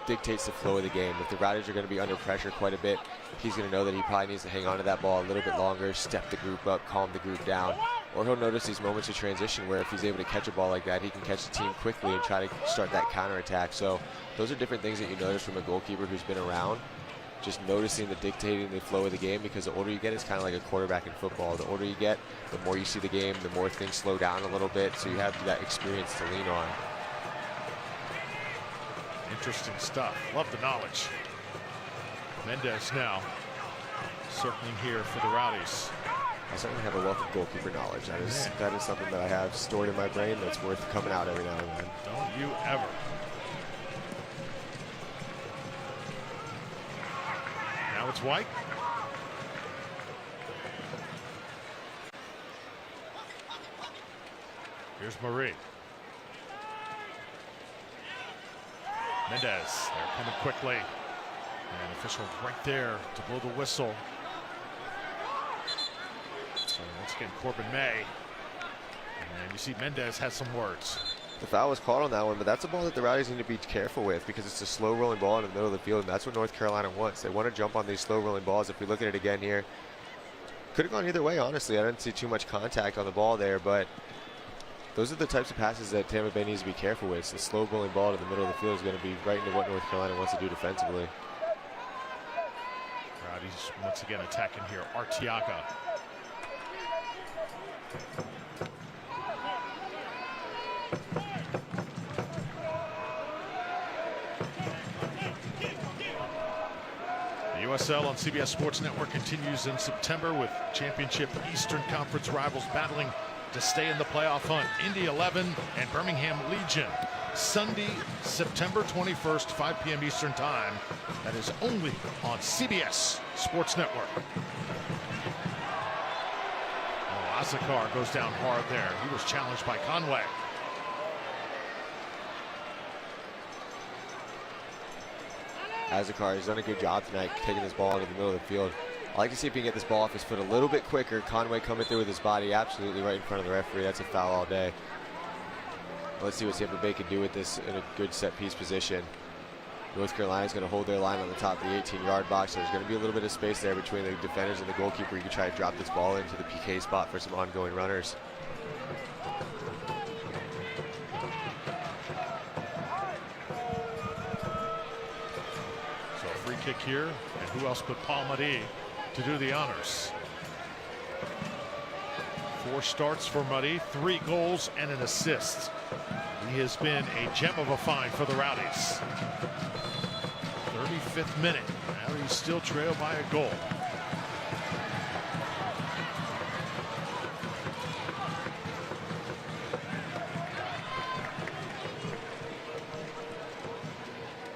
dictates the flow of the game. If the Rowdies are going to be under pressure quite a bit, he's going to know that he probably needs to hang on to that ball a little bit longer, step the group up, calm the group down. Or he'll notice these moments of transition where if he's able to catch a ball like that, he can catch the team quickly and try to start that counterattack. So those are different things that you notice from a goalkeeper who's been around. Just noticing the dictating the flow of the game, because the older you get, it's kind of like a quarterback in football. The older you get, the more you see the game, the more things slow down a little bit. So you have that experience to lean on. Interesting stuff. Love the knowledge. Mendez now circling here for the Rowdies. I certainly have a wealth of goalkeeper knowledge. That is something that I have stored in my brain that's worth coming out every now and then. Don't you ever. Now it's White. Here's Marie. Mendez, they're coming quickly. And official right there to blow the whistle. So once again, Corbin May. And you see Mendez has some words. The foul was called on that one, but that's a ball that the Rowdies need to be careful with because it's a slow rolling ball in the middle of the field, and that's what North Carolina wants. They want to jump on these slow rolling balls. If we look at it again here, could have gone either way, honestly. I didn't see too much contact on the ball there, but those are the types of passes that Tampa Bay needs to be careful with. The slow rolling ball to the middle of the field is going to be right into what North Carolina wants to do defensively. Rowdies once again attacking here. Arteaga. The USL on CBS Sports Network continues in September with championship Eastern Conference rivals battling to stay in the playoff hunt. Indy 11 and Birmingham Legion. Sunday, September 21st, 5 p.m. Eastern Time. That is only on CBS Sports Network. Oh, Azakar goes down hard there. He was challenged by Conway. Azakar has done a good job tonight taking this ball into the middle of the field. I like to see if he can get this ball off his foot a little bit quicker. Conway coming through with his body absolutely right in front of the referee. That's a foul all day. Let's see what Tampa Bay can do with this in a good set piece position. North Carolina is going to hold their line on the top of the 18-yard box. So there's going to be a little bit of space there between the defenders and the goalkeeper. You can try to drop this ball into the PK spot for some ongoing runners. So a free kick here, and who else but Paul Madi to do the honors? 4 starts for Muddy, 3 goals and an assist. He has been a gem of a find for the Rowdies. 35th minute. Rowdies still trail by a goal.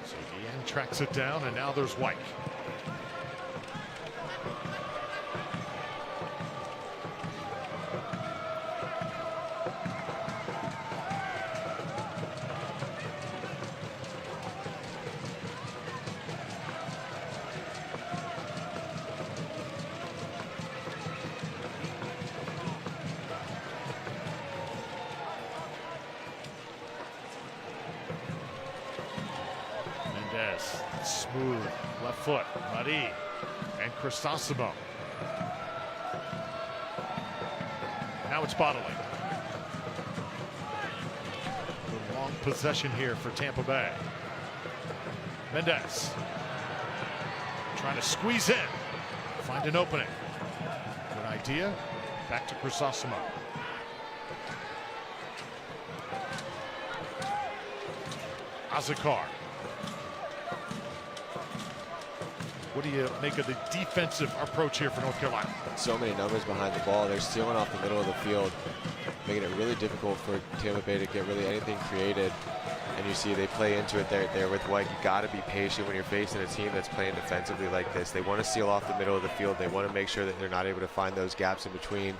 So Guillen tracks it down, and now there's White. Smooth left foot, Mari and Crisosimo. Now it's Bodily. A long possession here for Tampa Bay. Mendez trying to squeeze in, find an opening. Good idea. Back to Crisosimo. Azakar. What do you make of the defensive approach here for North Carolina? So many numbers behind the ball. They're stealing off the middle of the field, making it really difficult for Tampa Bay to get really anything created. And you see they play into it there with White. You got to be patient when you're facing a team that's playing defensively like this. They want to steal off the middle of the field. They want to make sure that they're not able to find those gaps in between.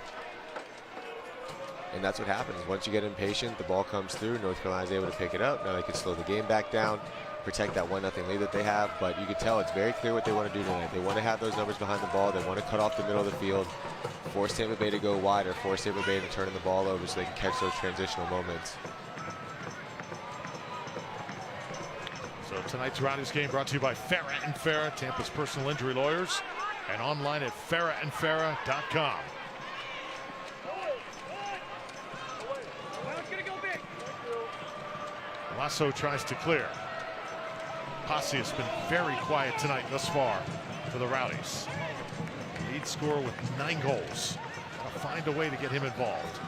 And that's what happens. Once you get impatient, the ball comes through. North Carolina's able to pick it up. Now they can slow the game back down, protect that 1-0 lead that they have, but you can tell it's very clear what they want to do tonight. They want to have those numbers behind the ball. They want to cut off the middle of the field, force Tampa Bay to go wide, or force Tampa Bay to turn the ball over so they can catch those transitional moments. So tonight's Rowdies game brought to you by Farah & Farah, Tampa's personal injury lawyers, and online at farahandfarah.com. Lasso tries to clear. Posse has been very quiet tonight thus far for the Rowdies. Lead scorer with 9 goals. Gotta find a way to get him involved.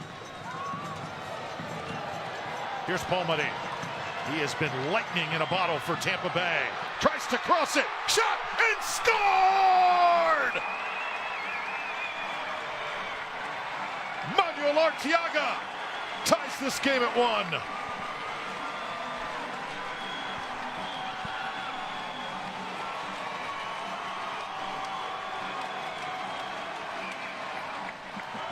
Here's Paul Muddy. He has been lightning in a bottle for Tampa Bay. Tries to cross it. Shot and scored! Manuel Arteaga ties this game at 1.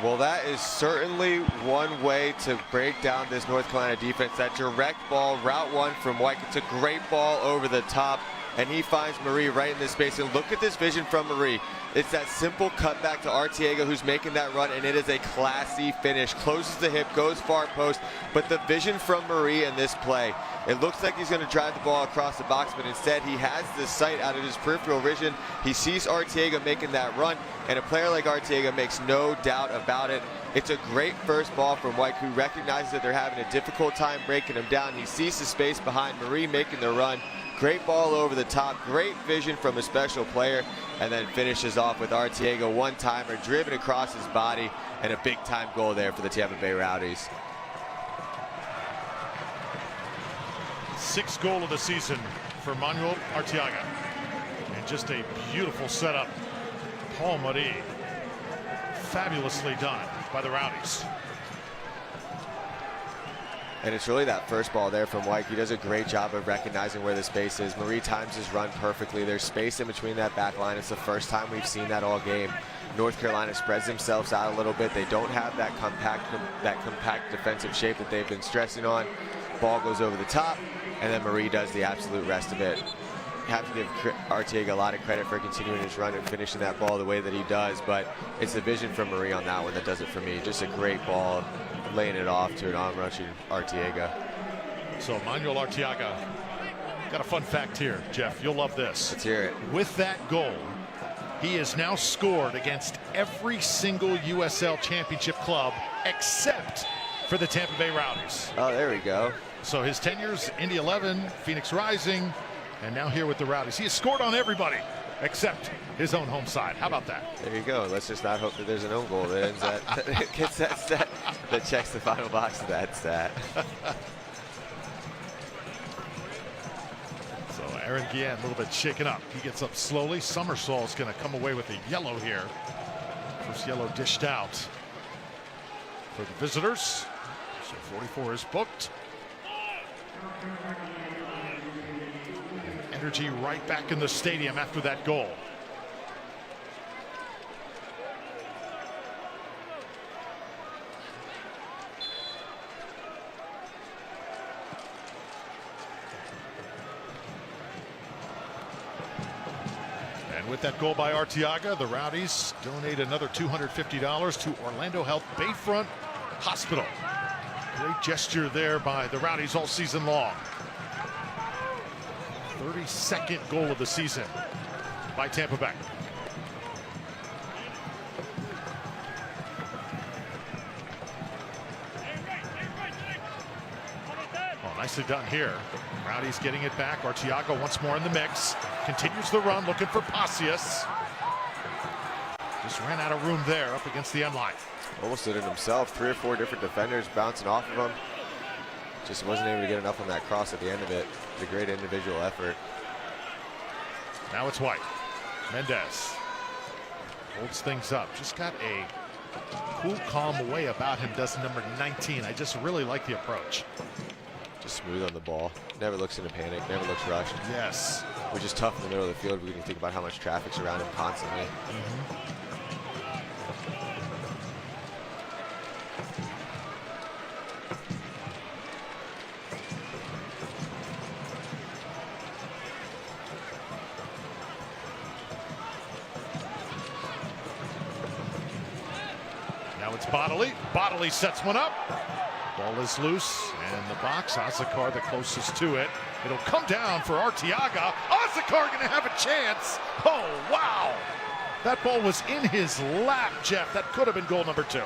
Well, that is certainly one way to break down this North Carolina defense. That direct ball, route 1 from White. It's a great ball over the top, and he finds Marie right in this space. And look at this vision from Marie. It's that simple cutback to Arteaga who's making that run, and it is a classy finish. Closes the hip, goes far post, but the vision from Marie in this play, it looks like he's going to drive the ball across the box, but instead he has the sight out of his peripheral vision. He sees Arteaga making that run, and a player like Arteaga makes no doubt about it. It's a great first ball from White, who recognizes that they're having a difficult time breaking him down. He sees the space behind Marie making the run. Great ball over the top, great vision from a special player, and then finishes off with Arteaga one-timer driven across his body, and a big-time goal there for the Tampa Bay Rowdies. 6th goal of the season for Manuel Arteaga. And just a beautiful setup. Paul Muddy, fabulously done by the Rowdies. And it's really that first ball there from White. He does a great job of recognizing where the space is. Marie times his run perfectly. There's space in between that back line. It's the first time we've seen that all game. North Carolina spreads themselves out a little bit. They don't have that compact defensive shape that they've been stressing on. Ball goes over the top, and then Marie does the absolute rest of it. Have to give Arteaga a lot of credit for continuing his run and finishing that ball the way that he does, but it's the vision from Marie on that one that does it for me. Just a great ball, laying it off to an on-rushing Arteaga. So Manuel Arteaga, got a fun fact here, Jeff. You'll love this. Let's hear it. With that goal, he has now scored against every single USL Championship club except for the Tampa Bay Rowdies. Oh, there we go. So his tenures, Indy 11, Phoenix Rising, and now here with the Rowdies. He has scored on everybody except his own home side. How about that? There you go. Let's just not hope that there's an own goal that ends that gets that stat, that checks the final box of that stat. So Aaron Guillen a little bit shaken up. He gets up slowly. Summersault's going to come away with a yellow here. First yellow dished out for the visitors. So 44 is booked. And energy right back in the stadium after that goal. And with that goal by Arteaga, the Rowdies donate another $250 to Orlando Health Bayfront Hospital. Great gesture there by the Rowdies all season long. 32nd goal of the season by Tampa Bay. Oh, nicely done here. Rowdies getting it back. Arteaga once more in the mix. Continues the run, looking for Pasius. Just ran out of room there up against the end line. Almost did it himself. 3 or 4 different defenders bouncing off of him. Just wasn't able to get enough on that cross at the end of it. It's a great individual effort. Now it's White. Mendez holds things up. Just got a cool, calm way about him, does number 19. I just really like the approach. Just smooth on the ball. Never looks in a panic. Never looks rushed. Yes. Which is tough in the middle of the field when you think about how much traffic's around him constantly. Now it's Bodley. Bodley sets one up. Ball is loose, and the box, Azakar the closest to it. It'll come down for Arteaga. Azakar gonna have a chance. Oh, wow. That ball was in his lap, Jeff. That could have been goal number 2.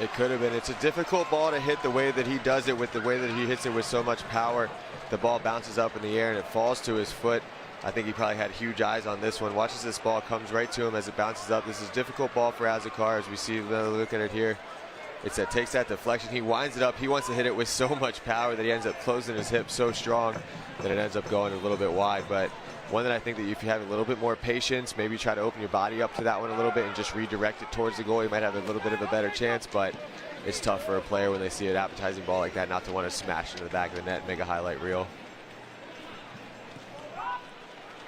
It could have been. It's a difficult ball to hit the way that he does it, with the way that he hits it with so much power. The ball bounces up in the air and it falls to his foot. I think he probably had huge eyes on this one. Watches this ball, comes right to him as it bounces up. This is a difficult ball for Azakar, as we see, look at it here. It takes that deflection. He winds it up. He wants to hit it with so much power that he ends up closing his hip so strong that it ends up going a little bit wide. But one that I think that if you have a little bit more patience, maybe try to open your body up to that one a little bit and just redirect it towards the goal, you might have a little bit of a better chance. But it's tough for a player when they see an appetizing ball like that not to want to smash into the back of the net and make a highlight reel.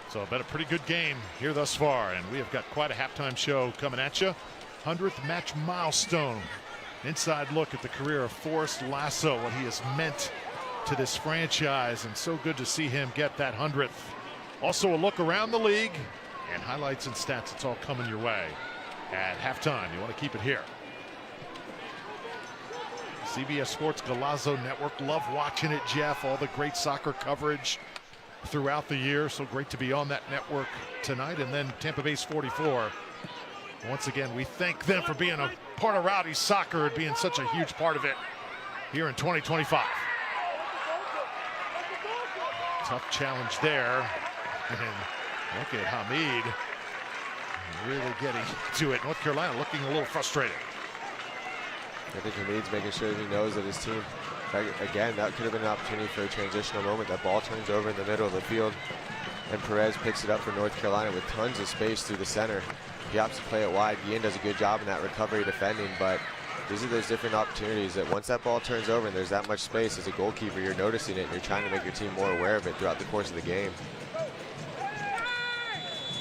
So been a pretty good game here thus far, and we have got quite a halftime show coming at you. 100th match milestone. Inside look at the career of Forrest Lasso, what he has meant to this franchise, and so good to see him get that 100th. Also a look around the league and highlights and stats. It's all coming your way at halftime. You want to keep it here. CBS Sports Golazo Network. Love watching it, Jeff. All the great soccer coverage throughout the year. So great to be on that network tonight. And then Tampa Bay's 44. Once again, we thank them for being a part of Rowdies soccer and being such a huge part of it here in 2025. Tough challenge there. And look at Hamid really getting to it. North Carolina looking a little frustrated. I think Hamid's making sure that he knows that his team, again, that could have been an opportunity for a transitional moment. That ball turns over in the middle of the field, and Perez picks it up for North Carolina with tons of space through the center. He opts to play it wide. Guillen does a good job in that recovery defending, but these are those different opportunities that once that ball turns over and there's that much space, as a goalkeeper, you're noticing it and you're trying to make your team more aware of it throughout the course of the game.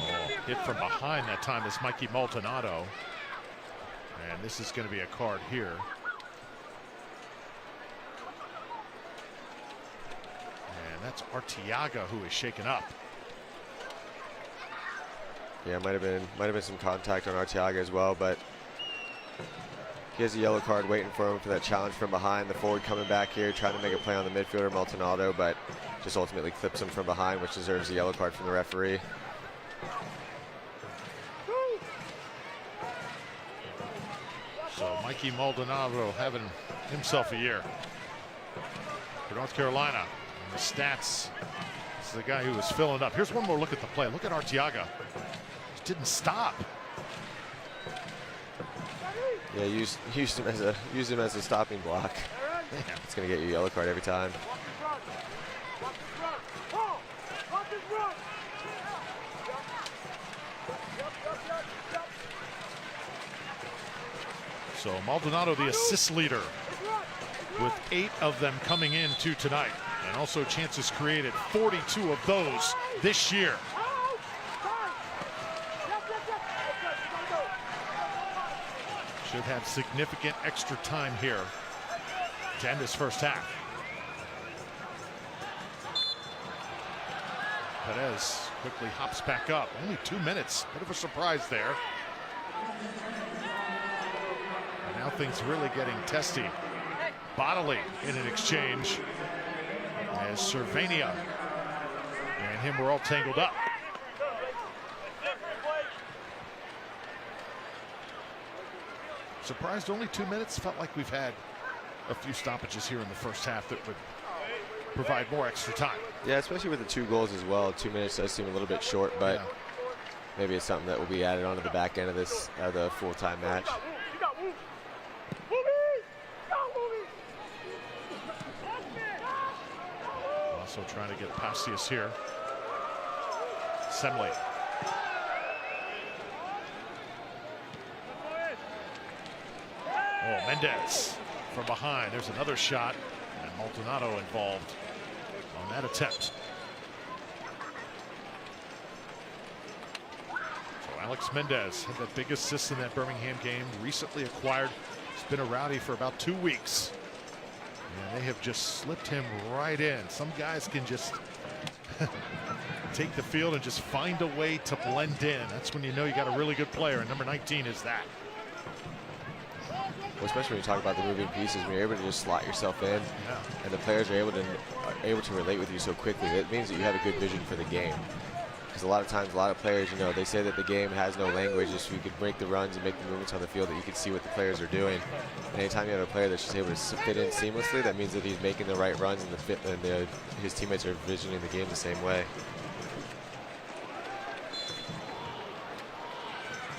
Oh, hit from behind that time is Mikey Maldonado. And this is going to be a card here. And that's Arteaga who is shaken up. Yeah, might have been some contact on Arteaga as well, but he has a yellow card waiting for him for that challenge from behind. The forward coming back here, trying to make a play on the midfielder Maldonado, but just ultimately clips him from behind, which deserves a yellow card from the referee. So Mikey Maldonado having himself a year for North Carolina. And the stats This is the guy who was filling up. Here's one more look at the play. Look at Arteaga. Just didn't stop. Yeah, use him as a stopping block. Man. It's gonna get you a yellow card every time. So Maldonado, the assist leader, with 8 of them coming in to tonight, and also chances created, 42 of those this year. Should have significant extra time here to end this first half. Perez quickly hops back up. Only 2 minutes. Bit of a surprise there. And now things really getting testy. Bodily in an exchange as Cervania and him were all tangled up. Surprised only 2 minutes. Felt like we've had a few stoppages here in the first half that would provide more extra time. Yeah, especially with the 2 goals as well. 2 minutes does seem a little bit short, but yeah, maybe it's something that will be added on to the back end of this the full-time match. Also trying to get Pastius here. Semley. Oh, Mendez from behind. There's another shot, and Maldonado involved on that attempt. So Alex Mendez had that big assist in that Birmingham game, recently acquired. He's been a Rowdy for about 2 weeks. And they have just slipped him right in. Some guys can just take the field and just find a way to blend in. That's when you know you got a really good player, and number 19 is that. Well, especially when you talk about the moving pieces, when you're able to just slot yourself in, Yeah. and the players are able to relate with you so quickly, it means that you have a good vision for the game. Because a lot of times, a lot of players, you know, they say that the game has no language, just so you could break the runs and make the movements on the field that you can see what the players are doing. And anytime you have a player that's just able to fit in seamlessly, that means that he's making the right runs and his teammates are visioning the game the same way.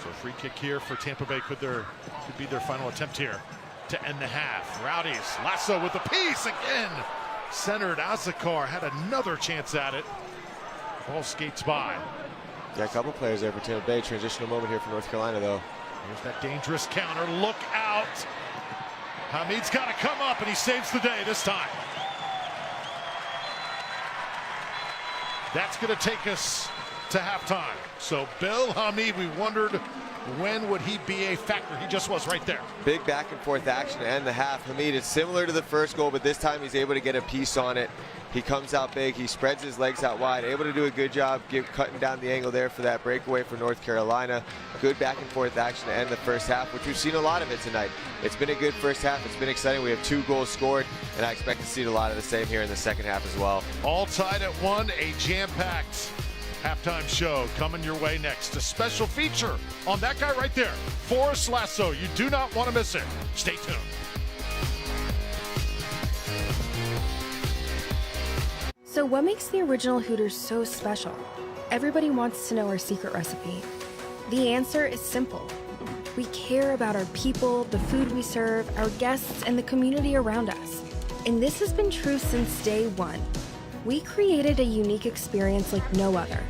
So a free kick here for Tampa Bay could be their final attempt here to end the half. Rowdies, Lasso with the piece again. Centered. Azakar had another chance at it. Ball skates by. Yeah, a couple players there for Tampa Bay. Transitional moment here for North Carolina, though. Here's that dangerous counter. Look out. Hamid's got to come up, and he saves the day this time. That's going to take us to halftime. So Bill Hamid, we wondered when would he be a factor. He just was right there. Big back and forth action to end the half. Hamid, it's similar to the first goal, but this time he's able to get a piece on it. He comes out big, he spreads his legs out wide, able to do a good job cutting down the angle there for that breakaway for North Carolina. Good back and forth action to end the first half, which we've seen a lot of it tonight. It's been a good first half, it's been exciting. We have 2 goals scored, and I expect to see a lot of the same here in the second half as well. All tied at 1, a jam-packed halftime show coming your way next. A special feature on that guy right there, Forrest Lasso. You do not want to miss it. Stay tuned. So what makes the original Hooters so special? Everybody wants to know our secret recipe. The answer is simple. We care about our people, the food we serve, our guests, and the community around us. And this has been true since day one. We created a unique experience like no other.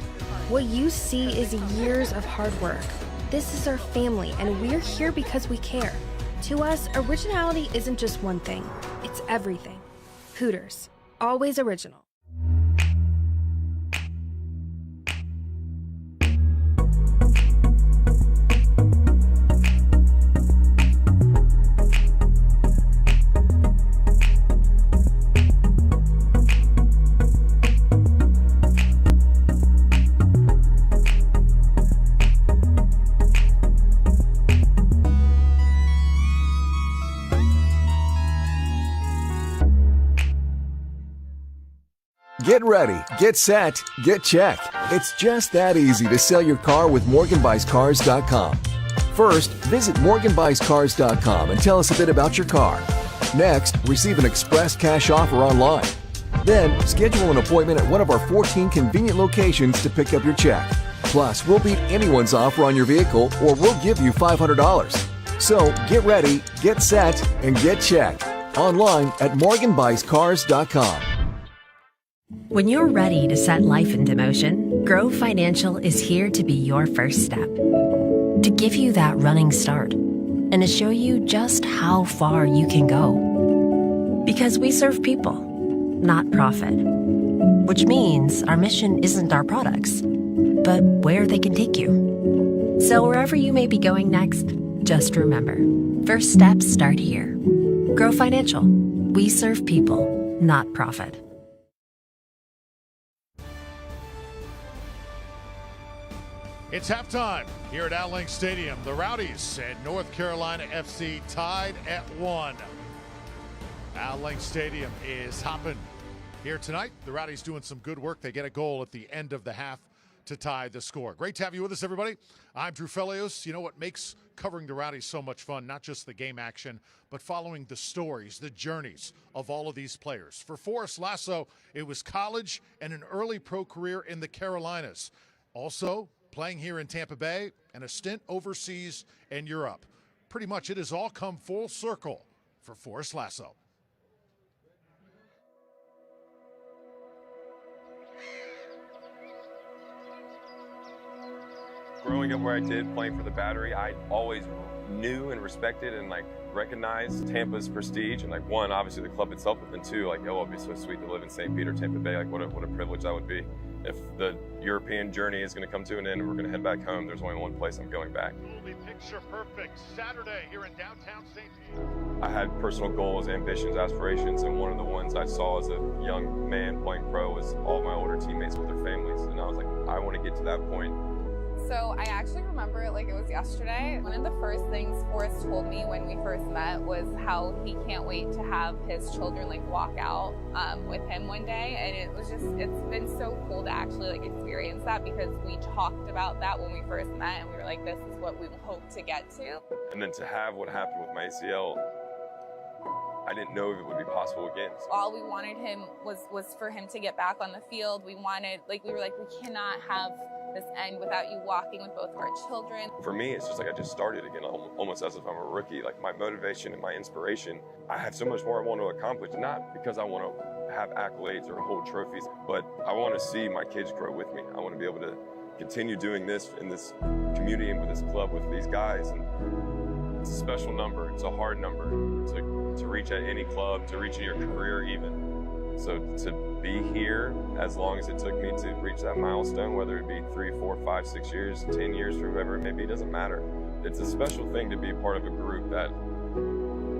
What you see is years of hard work. This is our family, and we're here because we care. To us, originality isn't just one thing, it's everything. Hooters, always original. Get ready, get set, get check. It's just that easy to sell your car with MorganBuysCars.com. First, visit MorganBuysCars.com and tell us a bit about your car. Next, receive an express cash offer online. Then, schedule an appointment at one of our 14 convenient locations to pick up your check. Plus, we'll beat anyone's offer on your vehicle, or we'll give you $500. So, get ready, get set, and get checked. Online at morganbuyscars.com. When you're ready to set life into motion, Grove Financial is here to be your first step. To give you that running start and to show you just how far you can go. Because we serve people, not profit. Which means our mission isn't our products, but where they can take you. So wherever you may be going next, just remember, first steps start here. Grove Financial. We serve people, not profit. It's halftime here at Al Link Stadium. The Rowdies and North Carolina FC tied at 1. Al Link Stadium is hopping here tonight. The Rowdies doing some good work. They get a goal at the end of the half to tie the score. Great to have you with us, everybody. I'm Drew Felios. You know what makes covering the Rowdies so much fun? Not just the game action, but following the stories, the journeys of all of these players. For Forrest Lasso, it was college and an early pro career in the Carolinas. Also, playing here in Tampa Bay and a stint overseas in Europe. Pretty much it has all come full circle for Forrest Lasso. Growing up where I did, playing for the Battery, I always knew and respected and recognized Tampa's prestige. And one, obviously the club itself, but then two, oh, it'd be so sweet to live in St. Peter, Tampa Bay. What a privilege that would be. If the European journey is going to come to an end and we're going to head back home, there's only one place I'm going back. Absolutely picture perfect Saturday here in downtown St. Peter. I had personal goals, ambitions, aspirations, and one of the ones I saw as a young man playing pro was all my older teammates with their families. And I was like, I want to get to that point. So I actually remember it like it was yesterday. One of the first things Forrest told me when we first met was how he can't wait to have his children walk out with him one day. And it's been so cool to actually experience that, because we talked about that when we first met and we were like, this is what we hope to get to. And then to have what happened with my ACL, I didn't know if it would be possible again. All we wanted him was for him to get back on the field. We wanted, we were like, we cannot have this end without you walking with both of our children. For me, it's just I just started again, almost as if I'm a rookie. My motivation and my inspiration, I have so much more I want to accomplish, not because I want to have accolades or hold trophies, but I want to see my kids grow with me. I want to be able to continue doing this in this community and with this club with these guys. And it's a special number. It's a hard number to reach at any club, to reach in your career even. So to be here as long as it took me to reach that milestone, whether it be 3, 4, 5, 6 years, 10 years, or whatever it may be, doesn't matter. It's a special thing to be a part of a group that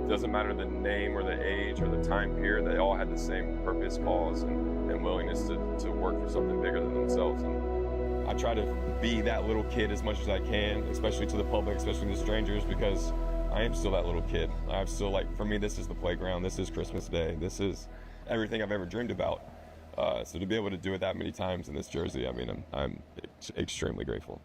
doesn't matter the name or the age or the time period, they all had the same purpose, cause, and willingness to work for something bigger than themselves. And I try to be that little kid as much as I can, especially to the public, especially to strangers, because I am still that little kid. I'm still for me, this is the playground, this is Christmas Day, this is everything I've ever dreamed about. So to be able to do it that many times in this jersey, I'm extremely grateful.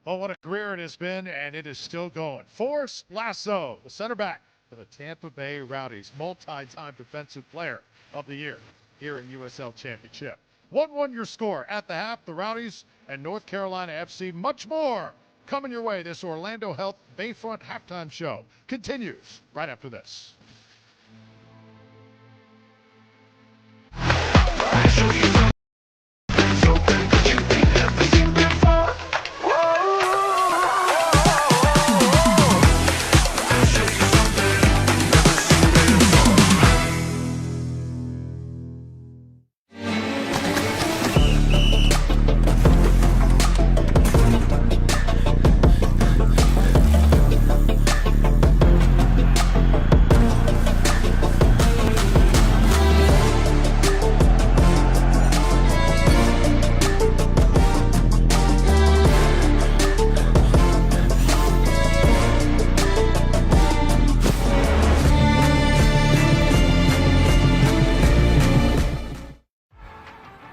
Oh, what a career it has been, and it is still going. Forrest Lasso, the center back for the Tampa Bay Rowdies, multi-time Defensive Player of the Year here in USL Championship. 1-1 your score at the half. The Rowdies and North Carolina FC. Much more coming your way. This Orlando Health Bayfront halftime show continues right after this.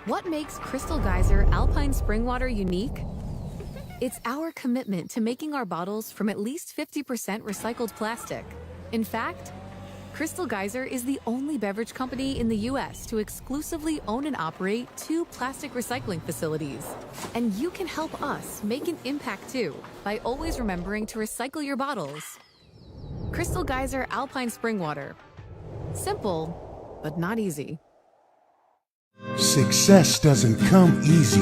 What makes Crystal Geyser Alpine Spring Water unique? It's our commitment to making our bottles from at least 50% recycled plastic, In fact, Crystal Geyser is the only beverage company in the U.S. to exclusively own and operate 2 plastic recycling facilities. And you can help us make an impact too by always remembering to recycle your bottles. Crystal Geyser Alpine Spring Water. Simple, but not easy. Success doesn't come easy.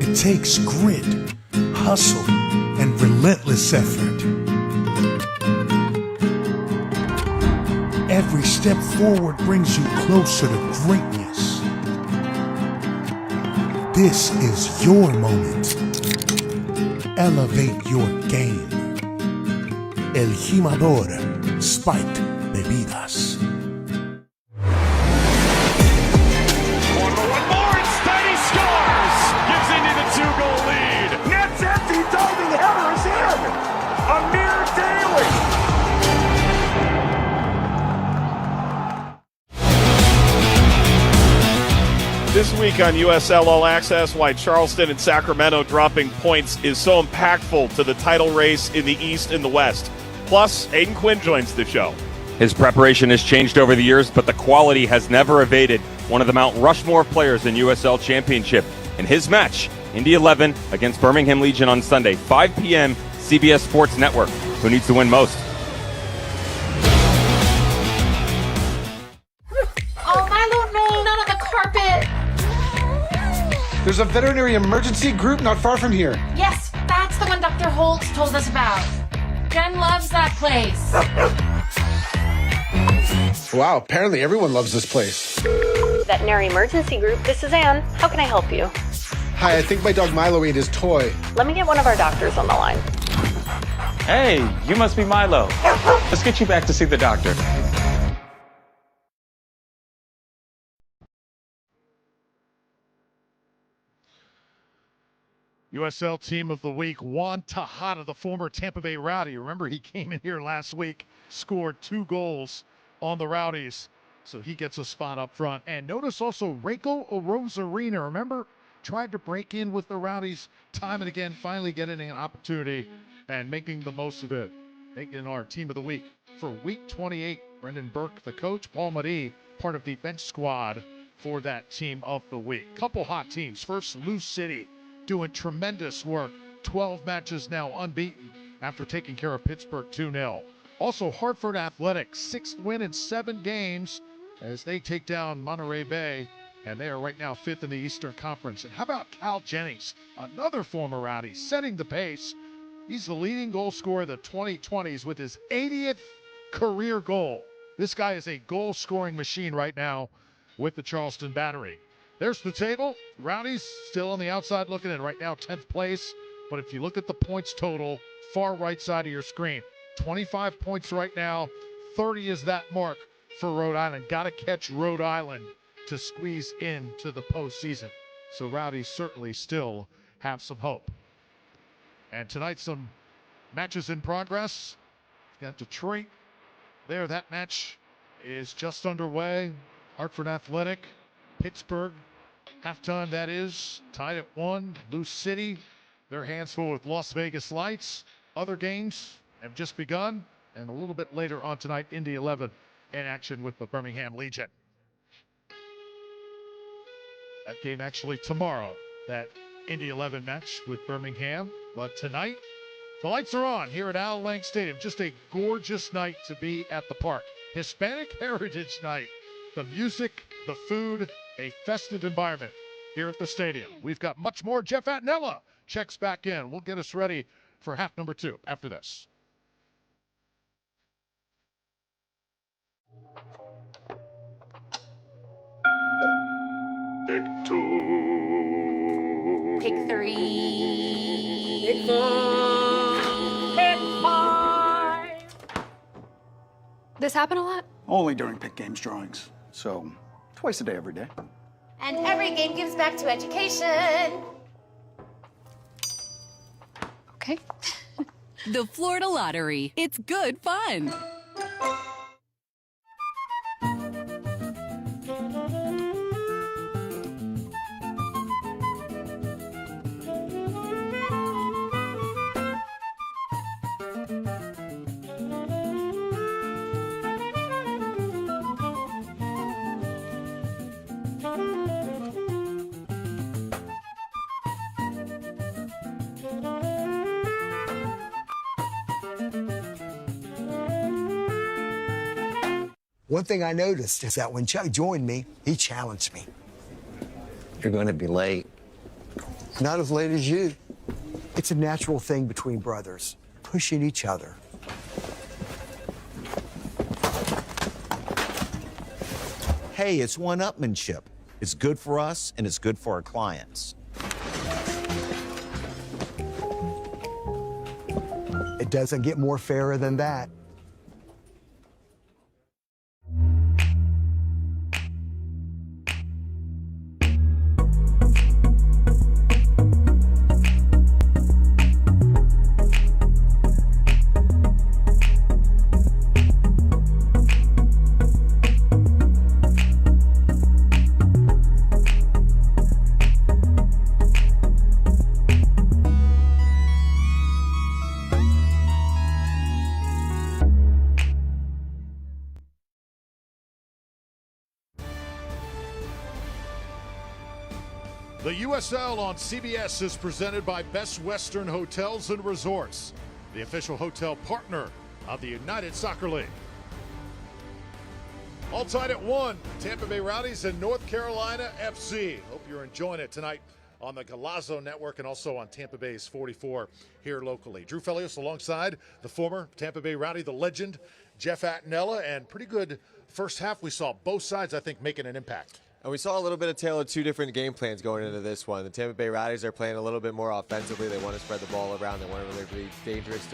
It takes grit, hustle, and relentless effort. Every step forward brings you closer to greatness. This is your moment. Elevate your game. El Jimador Spiked Bebidas. One more, and Steiny scores! Gives Indy the 2-goal lead. Net's empty, diving header is in! Amir Daly! This week on USL All Access, why Charleston and Sacramento dropping points is so impactful to the title race in the East and the West. Plus, Aiden Quinn joins the show. His preparation has changed over the years, but the quality has never evaded one of the Mount Rushmore players in USL Championship. In his match, Indy 11 against Birmingham Legion on Sunday, 5 p.m., CBS Sports Network. Who needs to win most? Oh, Milo, no, not on the carpet. There's a veterinary emergency group not far from here. Yes, that's the one Dr. Holtz told us about. Jen loves that place. Wow, apparently everyone loves this place. Veterinary emergency group, this is Anne. How can I help you? Hi, I think my dog Milo ate his toy. Let me get one of our doctors on the line. Hey, you must be Milo. Let's get you back to see the doctor. USL Team of the Week, Juan Tejada, the former Tampa Bay Rowdy. Remember, he came in here last week, scored 2 goals on the Rowdies, so he gets a spot up front. And notice also Reiko Rosarina, remember, tried to break in with the Rowdies time and again, finally getting an opportunity and making the most of it, making our Team of the Week. For week 28, Brendan Burke, the coach, Paul Marie, part of the bench squad for that Team of the Week. Couple hot teams. First, Lou City, doing tremendous work. 12 matches now unbeaten after taking care of Pittsburgh 2-0. Also, Hartford Athletics, 6th win in 7 games as they take down Monterey Bay, and they are right now 5th in the Eastern Conference. And how about Cal Jennings, another former Rowdy, setting the pace. He's the leading goal scorer of the 2020s with his 80th career goal. This guy is a goal-scoring machine right now with the Charleston Battery. There's the table. Rowdies still on the outside looking in right now, 10th place. But if you look at the points total, far right side of your screen, 25 points right now, 30 is that mark for Rhode Island. Got to catch Rhode Island to squeeze into the postseason. So Rowdies certainly still have some hope. And tonight, some matches in progress. Got Detroit there. That match is just underway. Hartford Athletic, Pittsburgh, halftime that is, tied at 1. Lou City, their hands full with Las Vegas Lights. Other games have just begun. And a little bit later on tonight, Indy 11 in action with the Birmingham Legion. That game actually tomorrow, that Indy 11 match with Birmingham. But tonight, the lights are on here at Al Lang Stadium. Just a gorgeous night to be at the park. Hispanic Heritage Night. The music, the food, a festive environment here at the stadium. We've got much more. Jeff Atnella checks back in. We'll get us ready for half number 2 after this. Pick 2. Pick 3. Pick 4. Pick 5. This happen a lot? Only during pick games drawings. So, twice a day, every day. And every game gives back to education. Okay. The Florida Lottery. It's good fun. One thing I noticed is that when Chuck joined me, he challenged me. You're going to be late. Not as late as you. It's a natural thing between brothers, pushing each other. Hey, it's one-upmanship. It's good for us, and it's good for our clients. It doesn't get more fairer than that. The USL on CBS is presented by Best Western Hotels and Resorts, the official hotel partner of the United Soccer League. All tied at 1, Tampa Bay Rowdies and North Carolina FC. Hope you're enjoying it tonight on the Lasso Network and also on Tampa Bay's 44 here locally. Drew Felios alongside the former Tampa Bay Rowdy, the legend, Jeff Attinella, and pretty good first half. We saw both sides, I think, making an impact. And we saw a little bit of tale of two different game plans going into this one. The Tampa Bay Rowdies are playing a little bit more offensively. They want to spread the ball around. They want to really be dangerous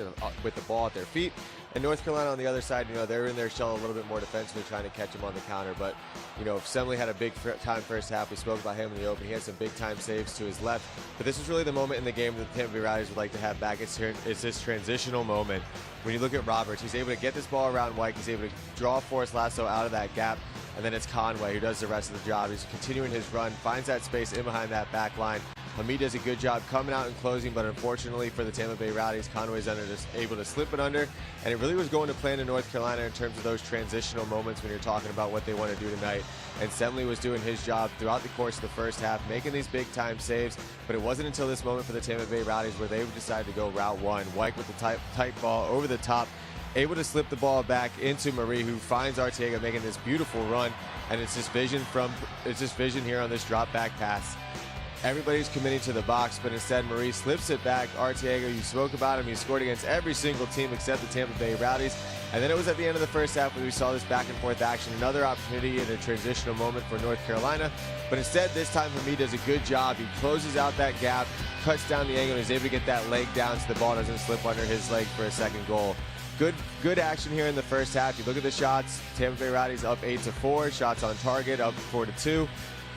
with the ball at their feet. And North Carolina on the other side, they're in their shell a little bit more defensively, trying to catch him on the counter. But, Semley had a big time first half. We spoke about him in the open. He had some big time saves to his left. But this is really the moment in the game that the Tampa Bay Rowdies would like to have back. It's this transitional moment. When you look at Roberts, he's able to get this ball around White. He's able to draw Forrest Lasso out of that gap. And then it's Conway who does the rest of the job. He's continuing his run, finds that space in behind that back line. Hamid does a good job coming out and closing, but unfortunately for the Tampa Bay Rowdies, Conway's able to slip it under. And it really was going to plan in North Carolina in terms of those transitional moments when you're talking about what they want to do tonight. And Semley was doing his job throughout the course of the first half, making these big time saves. But it wasn't until this moment for the Tampa Bay Rowdies where they decided to go route one. White with the tight ball over the top, able to slip the ball back into Marie, who finds Arteaga making this beautiful run. And it's this vision here on this drop back pass. Everybody's committing to the box, but instead Marie slips it back. Arteaga, you spoke about him, he scored against every single team except the Tampa Bay Rowdies. And then it was at the end of the first half where we saw this back and forth action, another opportunity in a transitional moment for North Carolina. But instead, this time Hamid does a good job. He closes out that gap, cuts down the angle, and is able to get that leg down so the ball doesn't slip under his leg for a second goal. Good action here in the first half. You look at the shots, Tampa Bay Rowdies up 8-4, shots on target up 4-2,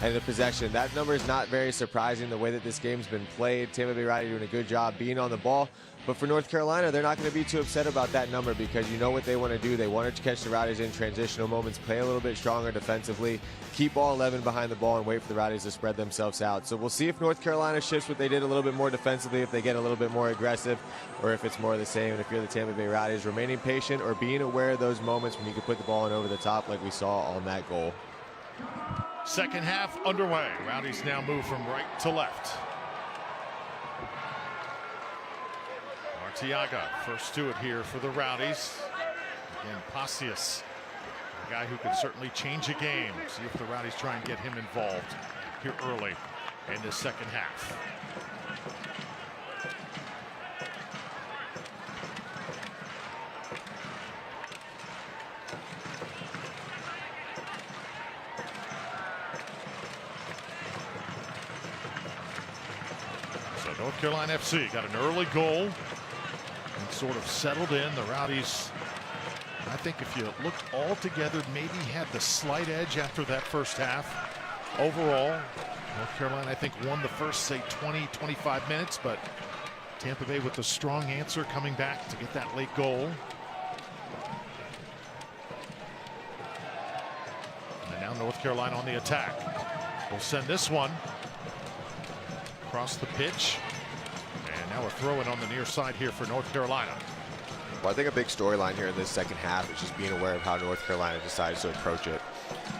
and the possession. That number is not very surprising the way that this game's been played. Tampa Bay Rowdies doing a good job being on the ball. But for North Carolina, they're not going to be too upset about that number because you know what they want to do. They want to catch the Rowdies in transitional moments, play a little bit stronger defensively, keep all 11 behind the ball, and wait for the Rowdies to spread themselves out. So we'll see if North Carolina shifts what they did a little bit more defensively, if they get a little bit more aggressive, or if it's more of the same. And if you're the Tampa Bay Rowdies, remaining patient or being aware of those moments when you can put the ball in over the top like we saw on that goal. Second half underway. Rowdies now move from right to left. Arteaga first to it here for the Rowdies. Again, Pasius, a guy who can certainly change a game. See if the Rowdies try and get him involved here early in the second half. So North Carolina FC got an early goal and sort of settled in. The Rowdies, I think if you looked all together, maybe had the slight edge after that first half. Overall, North Carolina, I think, won the first, say, 20, 25 minutes, but Tampa Bay with the strong answer coming back to get that late goal. And now North Carolina on the attack. Will send this one across the pitch. And now we're throwing on the near side here for North Carolina. Well, I think a big storyline here in this second half is just being aware of how North Carolina decides to approach it.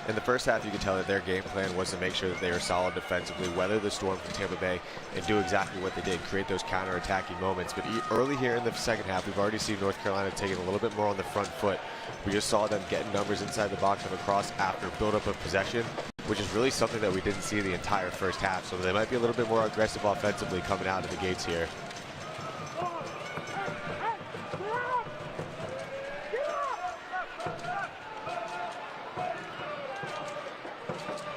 In the first half, you could tell that their game plan was to make sure that they were solid defensively, weather the storm from Tampa Bay, and do exactly what they did, create those counter-attacking moments. But early here in the second half, we've already seen North Carolina taking a little bit more on the front foot. We just saw them getting numbers inside the box of a cross after build-up of possession, which is really something that we didn't see the entire first half. So they might be a little bit more aggressive offensively coming out of the gates here.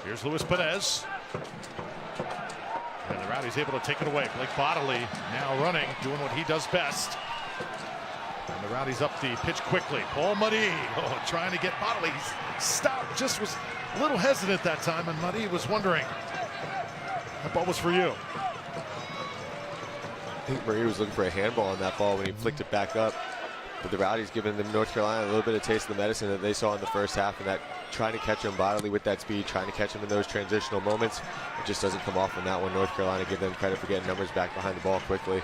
Here's Luis Perez. And the Rowdies able to take it away. Blake Bodley now running, doing what he does best. And the Rowdies up the pitch quickly. Paul Muddy trying to get Bodley. Stopped, just was a little hesitant that time, and Muddy was wondering. That ball was for you. I think Murray was looking for a handball on that ball when he flicked it back up. But the Rowdies giving them North Carolina a little bit of taste of the medicine that they saw in the first half, and that trying to catch him bodily with that speed, trying to catch him in those transitional moments. It just doesn't come off on that one. North Carolina give them credit for getting numbers back behind the ball quickly.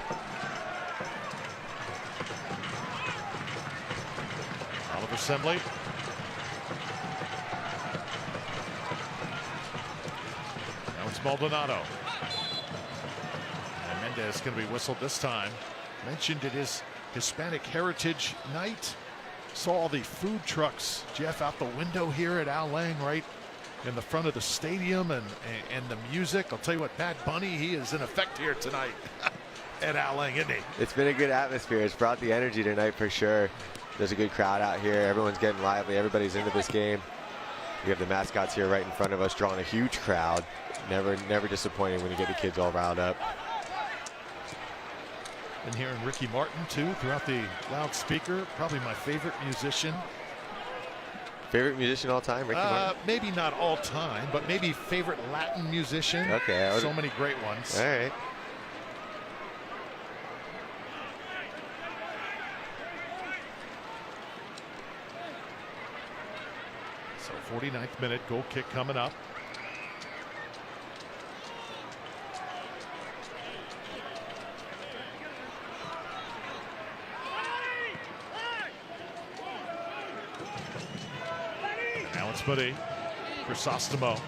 Oliver Sembley. Now it's Maldonado. And Mendez going to be whistled this time. Mentioned it is Hispanic Heritage Night. Saw all the food trucks, Jeff, out the window here at Al Lang, right in the front of the stadium, and the music. I'll tell you what, Bad Bunny, he is in effect here tonight at Al Lang, isn't he? It's been a good atmosphere. It's brought the energy tonight for sure. There's a good crowd out here. Everyone's getting lively. Everybody's into this game. We have the mascots here right in front of us, drawing a huge crowd. Never disappointing when you get the kids all riled up. Been hearing Ricky Martin too throughout the loudspeaker. Probably my favorite musician. Favorite musician all time, Ricky Martin? Maybe not all time, but maybe favorite Latin musician. Okay. So many great ones. All right. So 49th minute, goal kick coming up. Buddy, Crisostomo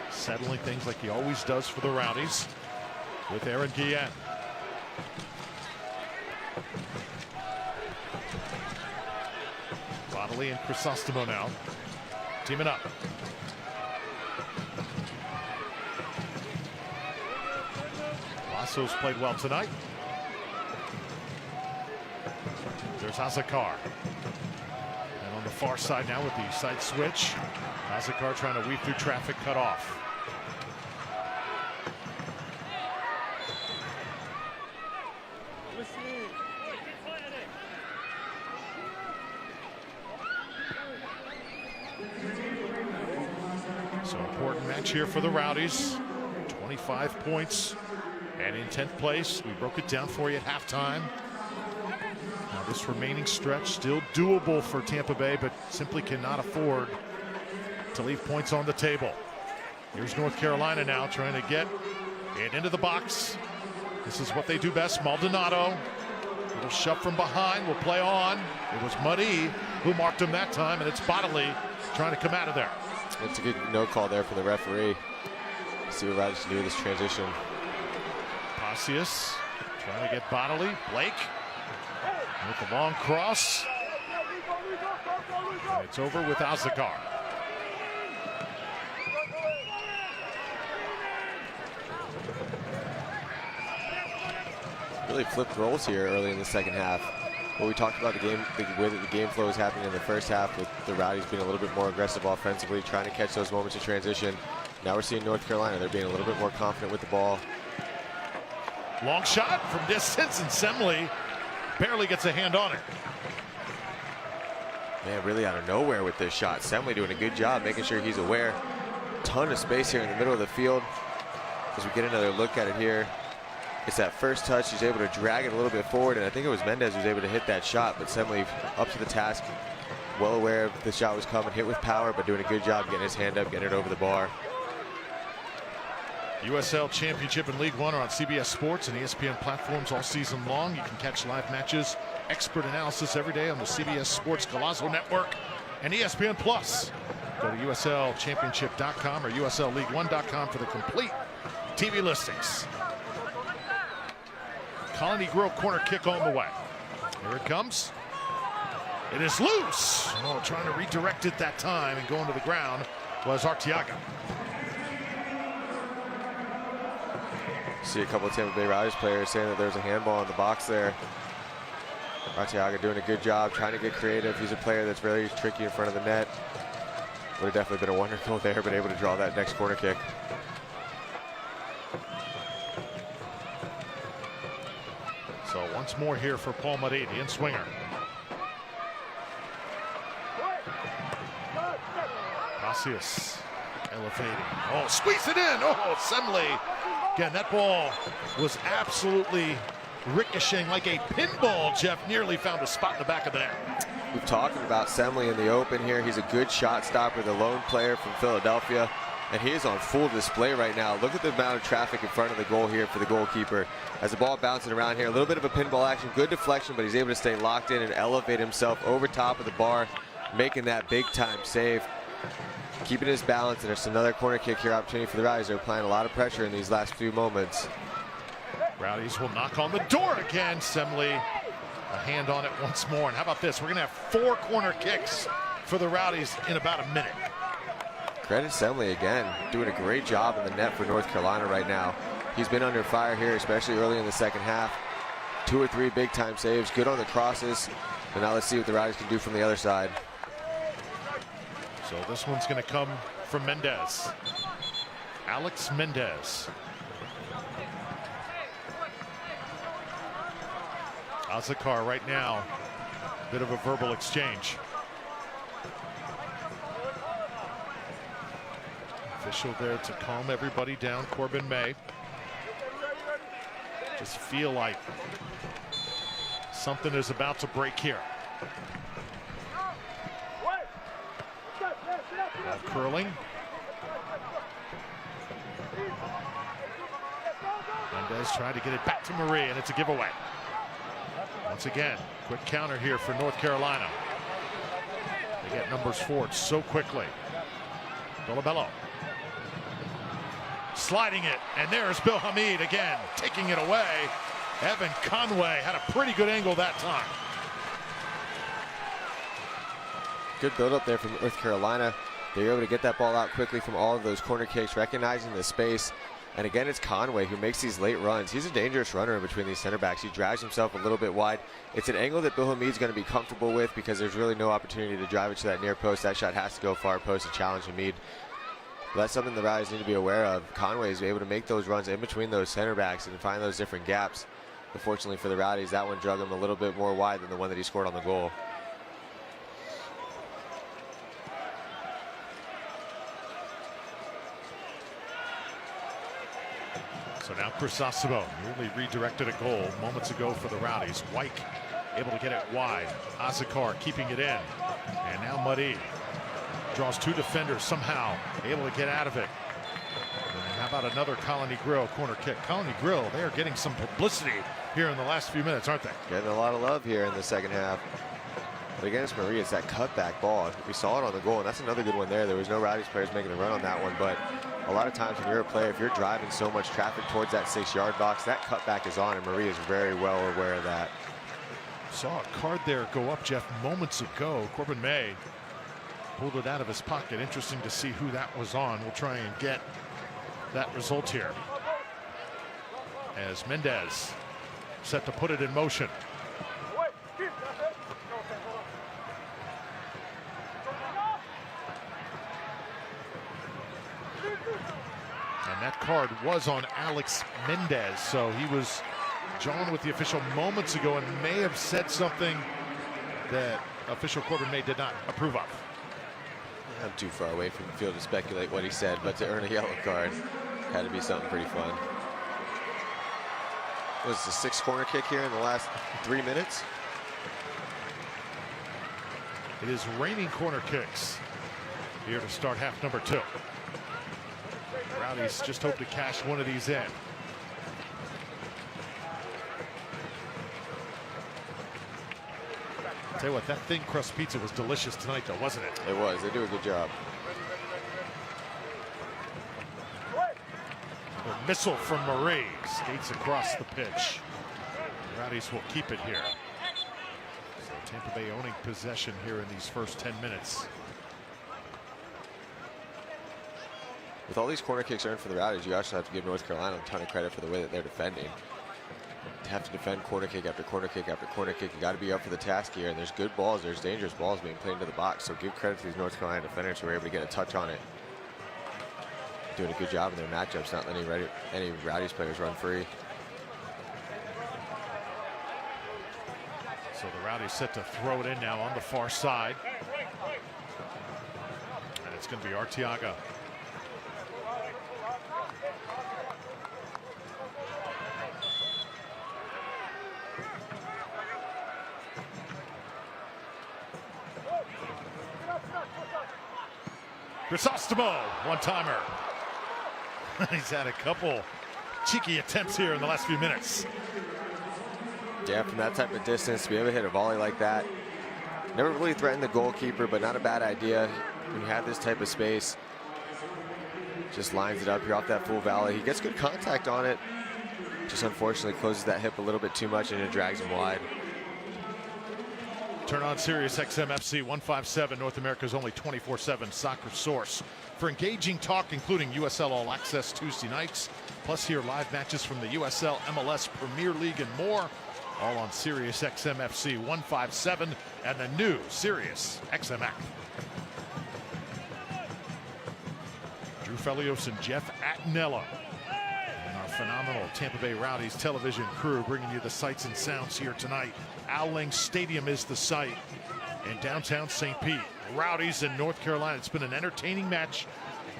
settling things like he always does for the Rowdies with Aaron Guillen. Bodley and Crisostomo now teaming up. Lasso's played well tonight. There's Azakar. On the far side now with the side switch. Azakar trying to weave through traffic, cut off. So important match here for the Rowdies. 25 points and in 10th place. We broke it down for you at halftime. Now this remaining stretch still doable for Tampa Bay, but simply cannot afford to leave points on the table. Here's North Carolina now trying to get it into the box. This is what they do best. Maldonado, little shove from behind, will play on. It was Muddy who marked him that time, and it's Bodley trying to come out of there. That's a good no call there for the referee. Let's see what Rowdies can do with this transition. Pasius trying to get Bodley. Blake with the long cross. And it's over with Azakar. Really flipped roles here early in the second half. Well, we talked about the game, the way that the game flow was happening in the first half, with the Rowdies being a little bit more aggressive offensively, trying to catch those moments of transition. Now we're seeing North Carolina. They're being a little bit more confident with the ball. Long shot from distance, and Sembley barely gets a hand on it. Man, really out of nowhere with this shot. Sembley doing a good job making sure he's aware. Ton of space here in the middle of the field. As we get another look at it here, it's that first touch. He's able to drag it a little bit forward, and I think it was Mendez who was able to hit that shot, but Sembley up to the task, well aware of the shot was coming, hit with power, but doing a good job getting his hand up, getting it over the bar. USL Championship and League One are on CBS Sports and ESPN platforms all season long. You can catch live matches, expert analysis every day on the CBS Sports Golazo Network and ESPN Plus. Go to USLChampionship.com or USLLeague1.com for the complete TV listings. Colony Grill corner kick on the way. Here it comes. It is loose. Oh, trying to redirect it that time and going to the ground was Arteaga. See a couple of Tampa Bay Rowdies players saying that there's a handball in the box there. Arteaga doing a good job trying to get creative. He's a player that's very tricky in front of the net. Would have definitely been a wonder goal there, but able to draw that next corner kick. So once more here for Paul Marie, the in-swinger. Cassius elevating. Oh, squeeze it in. Oh, Semley. Again, that ball was absolutely ricocheting like a pinball. Jeff nearly found a spot in the back of the net. We've talked about Semley in the open here. He's a good shot stopper, the lone player from Philadelphia, and he is on full display right now. Look at the amount of traffic in front of the goal here for the goalkeeper. As the ball bouncing around here, a little bit of a pinball action, good deflection, but he's able to stay locked in and elevate himself over top of the bar, making that big time save. Keeping his balance, and there's another corner kick here opportunity for the Rowdies. They're applying a lot of pressure in these last few moments. Rowdies will knock on the door again. Semley, a hand on it once more. And how about this? We're going to have 4 corner kicks for the Rowdies in about a minute. Credit Semley again, doing a great job in the net for North Carolina right now. He's been under fire here, especially early in the second half. 2 or 3 big time saves, good on the crosses. And now let's see what the Rowdies can do from the other side. So this one's going to come from Mendez. Alex Mendez. Azakar right now, bit of a verbal exchange. Official there to calm everybody down, Corbin May. Just feel like something is about to break here. Curling. Mendez trying to get it back to Marie, and it's a giveaway. Once again, quick counter here for North Carolina. They get numbers forward so quickly. Dolabello. Sliding it, and there's Bill Hamid again, taking it away. Evan Conway had a pretty good angle that time. Good build-up there from North Carolina. They were able to get that ball out quickly from all of those corner kicks, recognizing the space. And again, it's Conway who makes these late runs. He's a dangerous runner in between these center backs. He drags himself a little bit wide. It's an angle that Bill Hamid's going to be comfortable with because there's really no opportunity to drive it to that near post. That shot has to go far post to challenge Hamid. But that's something the Rowdies need to be aware of. Conway is able to make those runs in between those center backs and find those different gaps. Unfortunately for the Rowdies, that one drug him a little bit more wide than the one that he scored on the goal. So now Crisosimo nearly redirected a goal moments ago for the Rowdies. White able to get it wide. Azakar keeping it in. And now Muddy draws 2 defenders somehow able to get out of it. And how about another Colony Grill corner kick? Colony Grill, they are getting some publicity here in the last few minutes, aren't they? Getting a lot of love here in the second half. But against Marie, it's that cutback ball. We saw it on the goal, and that's another good one there. There was no Rowdies players making a run on that one, but a lot of times when you're a player, if you're driving so much traffic towards that 6-yard box, that cutback is on, and Marie is very well aware of that. Saw a card there go up, Jeff, moments ago. Corbin May pulled it out of his pocket. Interesting to see who that was on. We'll try and get that result here. As Mendez set to put it in motion. And that card was on Alex Mendez, so he was drawn with the official moments ago and may have said something that official Corbin May did not approve of. I'm too far away from the field to speculate what he said, but to earn a yellow card had to be something pretty fun. Was the 6th corner kick here in the last 3 minutes? It is raining corner kicks here to start half number 2. Rowdies just hope to cash one of these in. Tell you what, that thin crust pizza was delicious tonight, though, wasn't it? It was. They do a good job. missile from Marie. Skates across the pitch. The Rowdies will keep it here. So Tampa Bay owning possession here in these first 10 minutes. With all these corner kicks earned for the Rowdies, you also have to give North Carolina a ton of credit for the way that they're defending. To have to defend corner kick after corner kick after corner kick, you got to be up for the task here. And there's good balls, there's dangerous balls being played into the box. So give credit to these North Carolina defenders who were able to get a touch on it. Doing a good job in their matchups, not letting any Rowdies players run free. So the Rowdies set to throw it in now on the far side. And it's going to be Arteaga. Crisostomo, one-timer. He's had a couple cheeky attempts here in the last few minutes. Yeah, from that type of distance, to be able to hit a volley like that. Never really threatened the goalkeeper, but not a bad idea. When you have this type of space, just lines it up here off that full volley. He gets good contact on it. Just unfortunately closes that hip a little bit too much and it drags him wide. Turn on Sirius XM FC 157, North America's only 24/7 soccer source for engaging talk, including USL All Access Tuesday nights, plus hear live matches from the USL, MLS, Premier League, and more, all on Sirius XM FC 157 and the new Sirius XM app. Drew Felios and Jeff Attinella and our phenomenal Tampa Bay Rowdies television crew bringing you the sights and sounds here tonight. Al Lang Stadium is the site in downtown St. Pete. Rowdies in North Carolina. It's been an entertaining match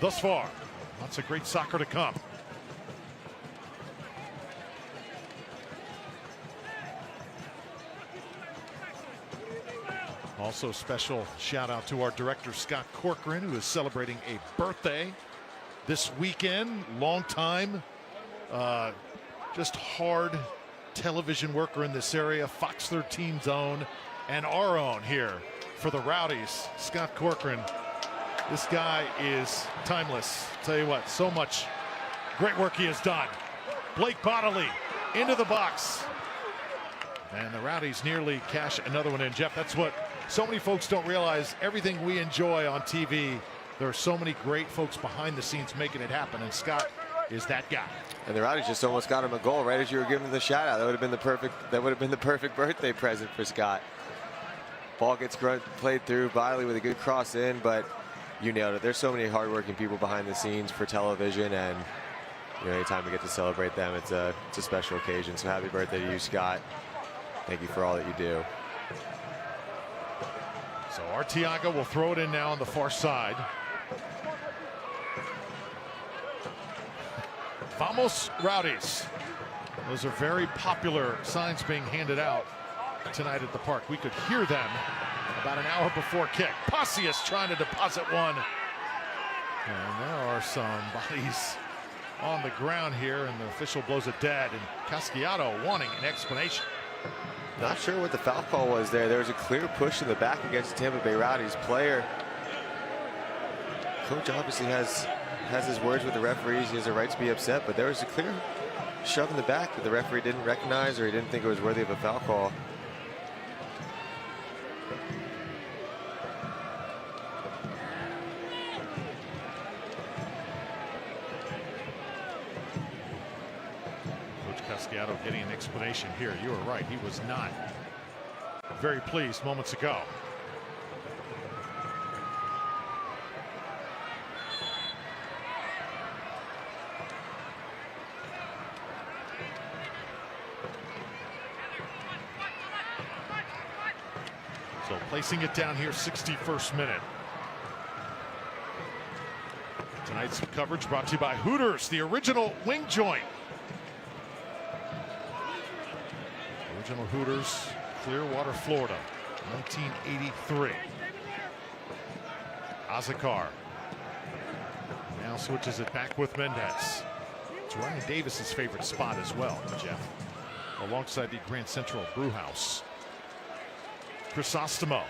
thus far. Lots of great soccer to come. Also, special shout out to our director Scott Corcoran, who is celebrating a birthday this weekend. Long time, just hard television worker in this area, Fox 13's own and our own here for the Rowdies. Scott Corcoran, this guy is timeless. Tell you what, so much great work he has done. Blake Bodley into the box. And the Rowdies nearly cash another one in. Jeff, that's what so many folks don't realize. Everything we enjoy on TV, there are so many great folks behind the scenes making it happen, and Scott is that guy. And the Rowdies just almost got him a goal right as you were giving him the shout out. That would have been the perfect birthday present for Scott. Ball gets played through, Biley with a good cross in, but you nailed it. There's so many hardworking people behind the scenes for television, and anytime we get to celebrate them, it's a special occasion. So happy birthday to you, Scott. Thank you for all that you do. So Arteaga will throw it in now on the far side. Vamos Rowdies. Those are very popular signs being handed out tonight at the park. We could hear them about an hour before kick. Pasius trying to deposit one. And there are some bodies on the ground here, and the official blows it dead. And Casciato wanting an explanation. Not sure what the foul call was there. There was a clear push in the back against the Tampa Bay Rowdies player. Coach obviously has his words with the referees. He has a right to be upset, but there was a clear shove in the back that the referee didn't recognize, or he didn't think it was worthy of a foul call. Coach Casciato getting an explanation here. You were right. He was not very pleased moments ago. So placing it down here, 61st minute. Tonight's coverage brought to you by Hooters, the original wing joint. Original Hooters, Clearwater, Florida, 1983. Azakar now switches it back with Mendez. It's Ryan Davis's favorite spot as well, Jeff, alongside the Grand Central Brewhouse. Crisostomo.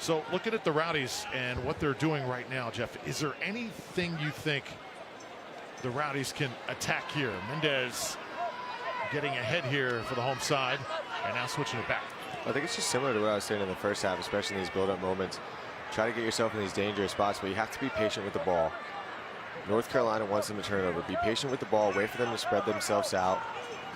So looking at the Rowdies and what they're doing right now, Jeff, is there anything you think the Rowdies can attack here. Mendez getting ahead here for the home side, and now switching it back. I think it's just similar to what I was saying in the first half, especially in these build-up moments. Try to get yourself in these dangerous spots, but you have to be patient with the ball. North Carolina wants them to turn it over. Be patient with the ball, wait for them to spread themselves out,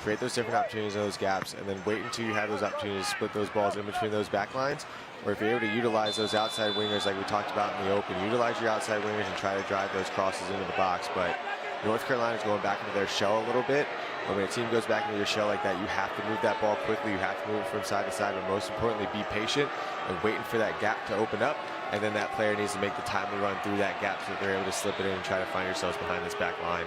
create those different opportunities in those gaps, and then wait until you have those opportunities to split those balls in between those back lines. Or if you're able to utilize those outside wingers like we talked about in the open, utilize your outside wingers and try to drive those crosses into the box. But North Carolina's going back into their shell a little bit. But when a team goes back into your shell like that, you have to move that ball quickly. You have to move it from side to side, but most importantly, be patient and waiting for that gap to open up. And then that player needs to make the timely run through that gap so that they're able to slip it in and try to find yourselves behind this back line.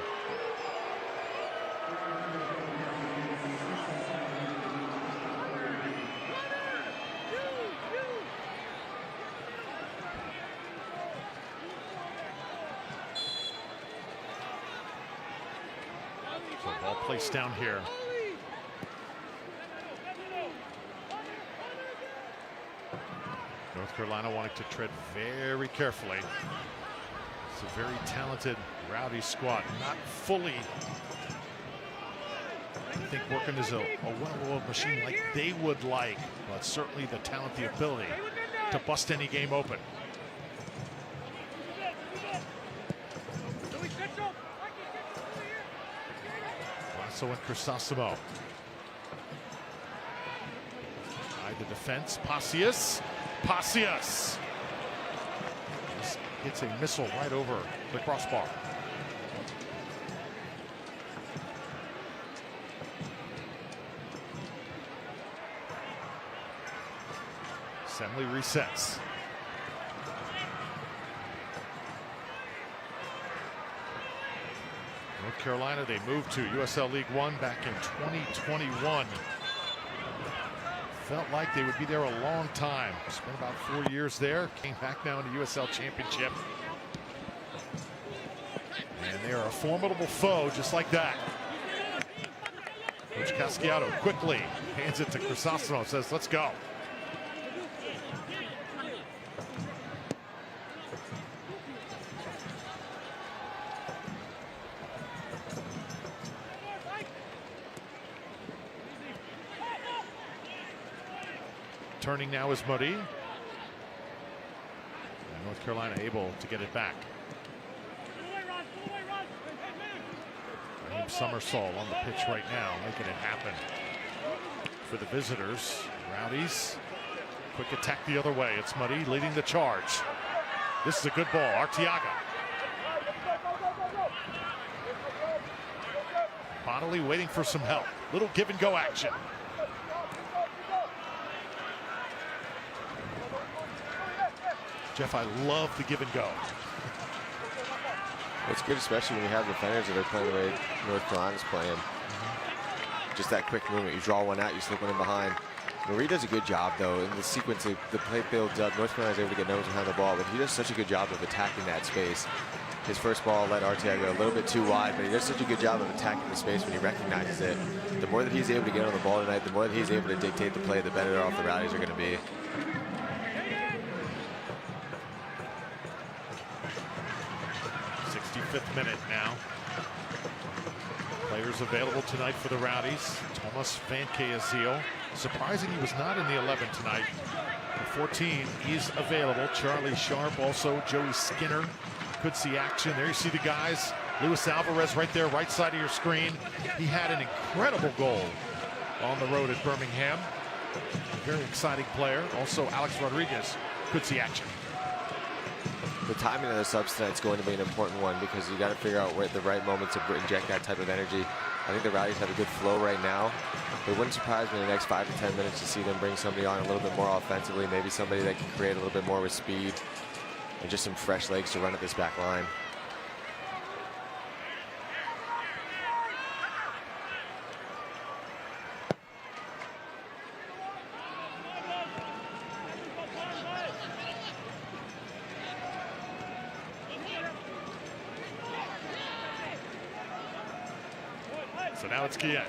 So ball placed down here. North Carolina wanting to tread very carefully. It's a very talented Rowdy squad, not fully, I think, working as a well-oiled machine like they would like, but certainly the talent, the ability to bust any game open. Lasso and Crisosimo. By the defense, Pacius. Pacius hits a missile right over the crossbar. Assembly resets. North Carolina, they moved to USL League One back in 2021. Felt like they would be there a long time. Spent about 4 years there. Came back now in the USL Championship. And they are a formidable foe just like that. Coach Casciato quickly hands it to Crisosimo, says, let's go. Turning now is Murray. And North Carolina able to get it back. Raheem Summersall on the pitch right now, making it happen for the visitors. Rowdies, quick attack the other way. It's Murray leading the charge. This is a good ball. Arteaga. Bonnelly waiting for some help. Little give and go action. Jeff, I love the give and go. It's good, especially when you have defenders that are playing the way North Carolina's playing. Just that quick movement. You draw one out, you slip one in behind. Marie does a good job, though, in the sequence. The play builds up. North Carolina's able to get numbers behind the ball, but he does such a good job of attacking that space. His first ball led Arteaga a little bit too wide, but he does such a good job of attacking the space when he recognizes it. The more that he's able to get on the ball tonight, the more that he's able to dictate the play, the better off the Rowdies are going to be. 65th minute now. Players available tonight for the Rowdies. Thomas Van Keaziel. Surprising he was not in the 11 tonight. The 14 is available. Charlie Sharp, also Joey Skinner. Could see action. There you see the guys. Luis Alvarez right there, right side of your screen. He had an incredible goal on the road at Birmingham. A very exciting player. Also Alex Rodriguez could see action. The timing of the subs tonight is going to be an important one because you got to figure out where the right moment to inject that type of energy. I think the Rowdies have a good flow right now. It wouldn't surprise me in the next 5 to 10 minutes to see them bring somebody on a little bit more offensively, maybe somebody that can create a little bit more with speed and just some fresh legs to run at this back line. So now it's Guillet.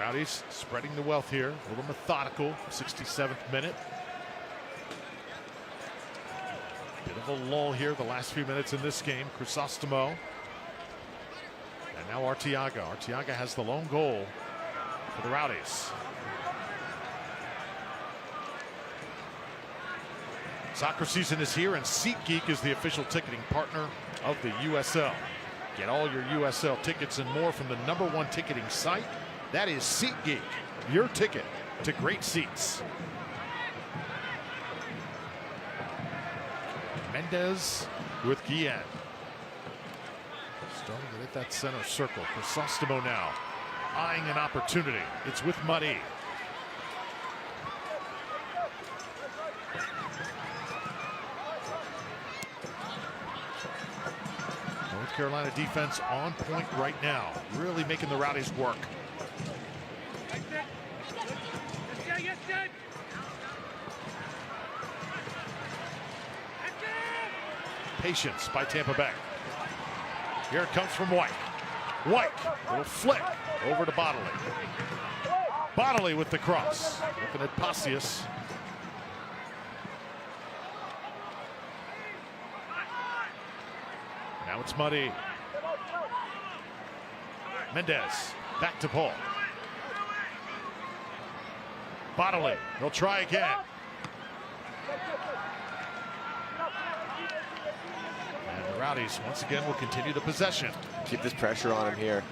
Rowdies spreading the wealth here, a little methodical. 67th minute. Bit of a lull here the last few minutes in this game. Crisostomo. And now Arteaga. Arteaga has the lone goal for the Rowdies. Soccer season is here, and SeatGeek is the official ticketing partner of the USL. Get all your USL tickets and more from the #1 ticketing site. That is SeatGeek, your ticket to great seats. Mendez with Guillen. Starting to hit that center circle. Crisostomo now eyeing an opportunity. It's with Muddy. North Carolina defense on point right now, really making the Rowdies work. Patience by Tampa Bay. Here it comes from White. White, little flick over to Bodley. Bodley with the cross. Looking at Pasius. Now it's Muddy. Mendez, back to Paul. Bodley, they'll try again. And the Rowdies, once again, will continue the possession. Keep this pressure on him here.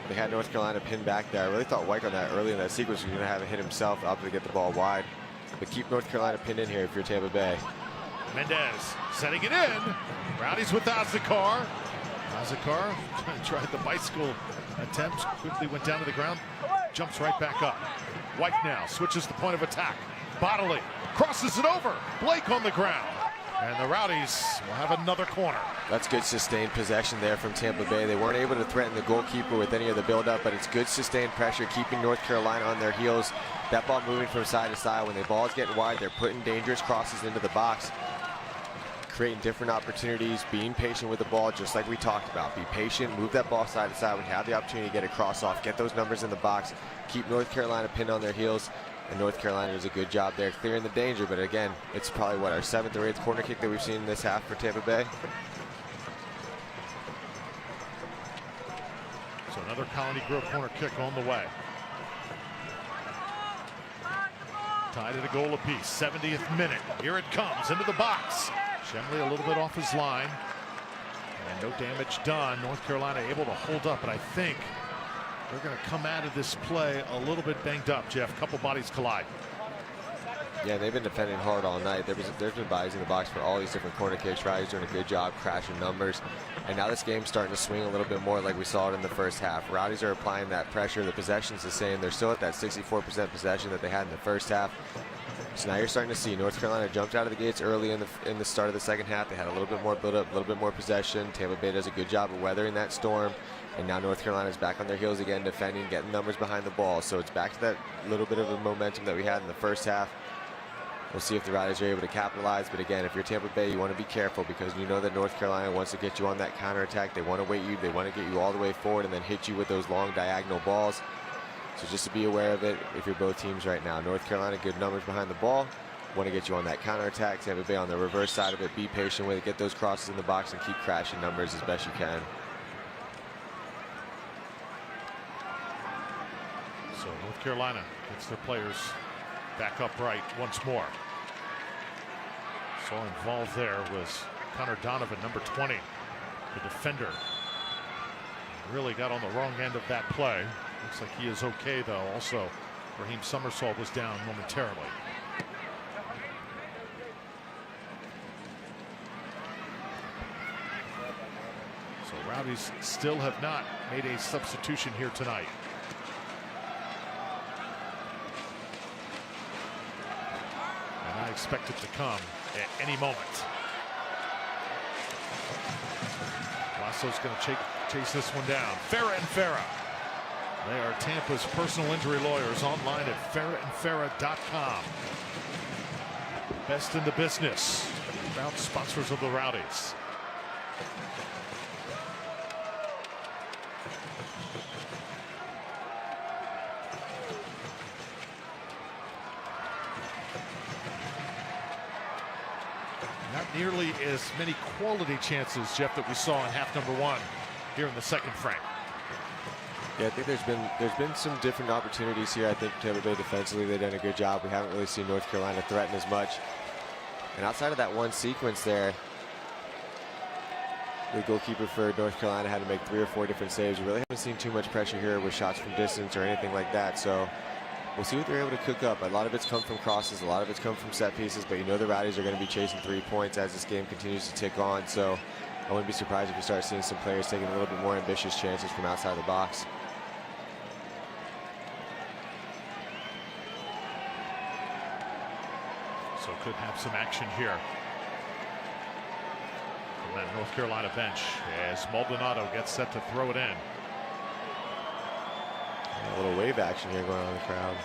They had North Carolina pinned back there. I really thought White on that early in that sequence was going to have it hit himself up to get the ball wide. But keep North Carolina pinned in here if you're Tampa Bay. Mendez setting it in. Rowdies with Azakar. Azakar tried the bicycle attempt, quickly went down to the ground, jumps right back up. White now switches the point of attack. Bodley crosses it over. Blake on the ground. And the Rowdies will have another corner. That's good sustained possession there from Tampa Bay. They weren't able to threaten the goalkeeper with any of the buildup, but it's good sustained pressure, keeping North Carolina on their heels. That ball moving from side to side. When the ball's getting wide, they're putting dangerous crosses into the box, creating different opportunities, being patient with the ball, just like we talked about. Be patient, move that ball side to side when you have the opportunity to get a cross off, get those numbers in the box, keep North Carolina pinned on their heels. And North Carolina does a good job there clearing the danger, but again, it's probably what, our 7th or 8th corner kick that we've seen in this half for Tampa Bay. So another Colony Grove corner kick on the way. Tied at a goal apiece, 70th minute. Here it comes into the box. Shemley a little bit off his line. And no damage done. North Carolina able to hold up, but I think they're going to come out of this play a little bit banged up, Jeff. Couple bodies collide. Yeah, they've been defending hard all night. There's been bodies in the box for all these different corner kicks. Rowdies doing a good job crashing numbers. And now this game's starting to swing a little bit more like we saw it in the first half. Rowdies are applying that pressure. The possession's the same. They're still at that 64% possession that they had in the first half. So now you're starting to see North Carolina jumped out of the gates early in the start of the second half. They had a little bit more build-up, a little bit more possession. Tampa Bay does a good job of weathering that storm. And now North Carolina's back on their heels again, defending, getting numbers behind the ball. So it's back to that little bit of the momentum that we had in the first half. We'll see if the Rowdies are able to capitalize. But again, if you're Tampa Bay, you want to be careful because you know that North Carolina wants to get you on that counterattack. They want to weight you. They want to get you all the way forward and then hit you with those long diagonal balls. So just to be aware of it if you're both teams right now. North Carolina, good numbers behind the ball. Want to get you on that counterattack. Tampa Bay on the reverse side of it. Be patient with it. Get those crosses in the box and keep crashing numbers as best you can. So North Carolina gets their players back upright once more. So involved there was Connor Donovan, number 20, the defender. Really got on the wrong end of that play. Looks like he is okay though. Also, Raheem Somersault was down momentarily. So Rowdies still have not made a substitution here tonight. And I expect it to come at any moment. Lasso's going to chase this one down. Farah and Farah. They are Tampa's personal injury lawyers, online at farahandfarah.com. Best in the business. Proud sponsors of the Rowdies. nearly as many quality chances, Jeff, that we saw in half number 1 here in the second frame. Yeah, I think there's been some different opportunities here. I think Tampa Bay defensively, they've done a good job. We haven't really seen North Carolina threaten as much. And outside of that one sequence there, the goalkeeper for North Carolina had to make 3 or 4 different saves. We really haven't seen too much pressure here with shots from distance or anything like that. So we'll see what they're able to cook up. A lot of it's come from crosses, a lot of it's come from set pieces, but you know the Rowdies are going to be chasing 3 points as this game continues to tick on. So I wouldn't be surprised if we start seeing some players taking a little bit more ambitious chances from outside the box. So could have some action here from that North Carolina bench as Maldonado gets set to throw it in. A little wave action here going on in the crowd.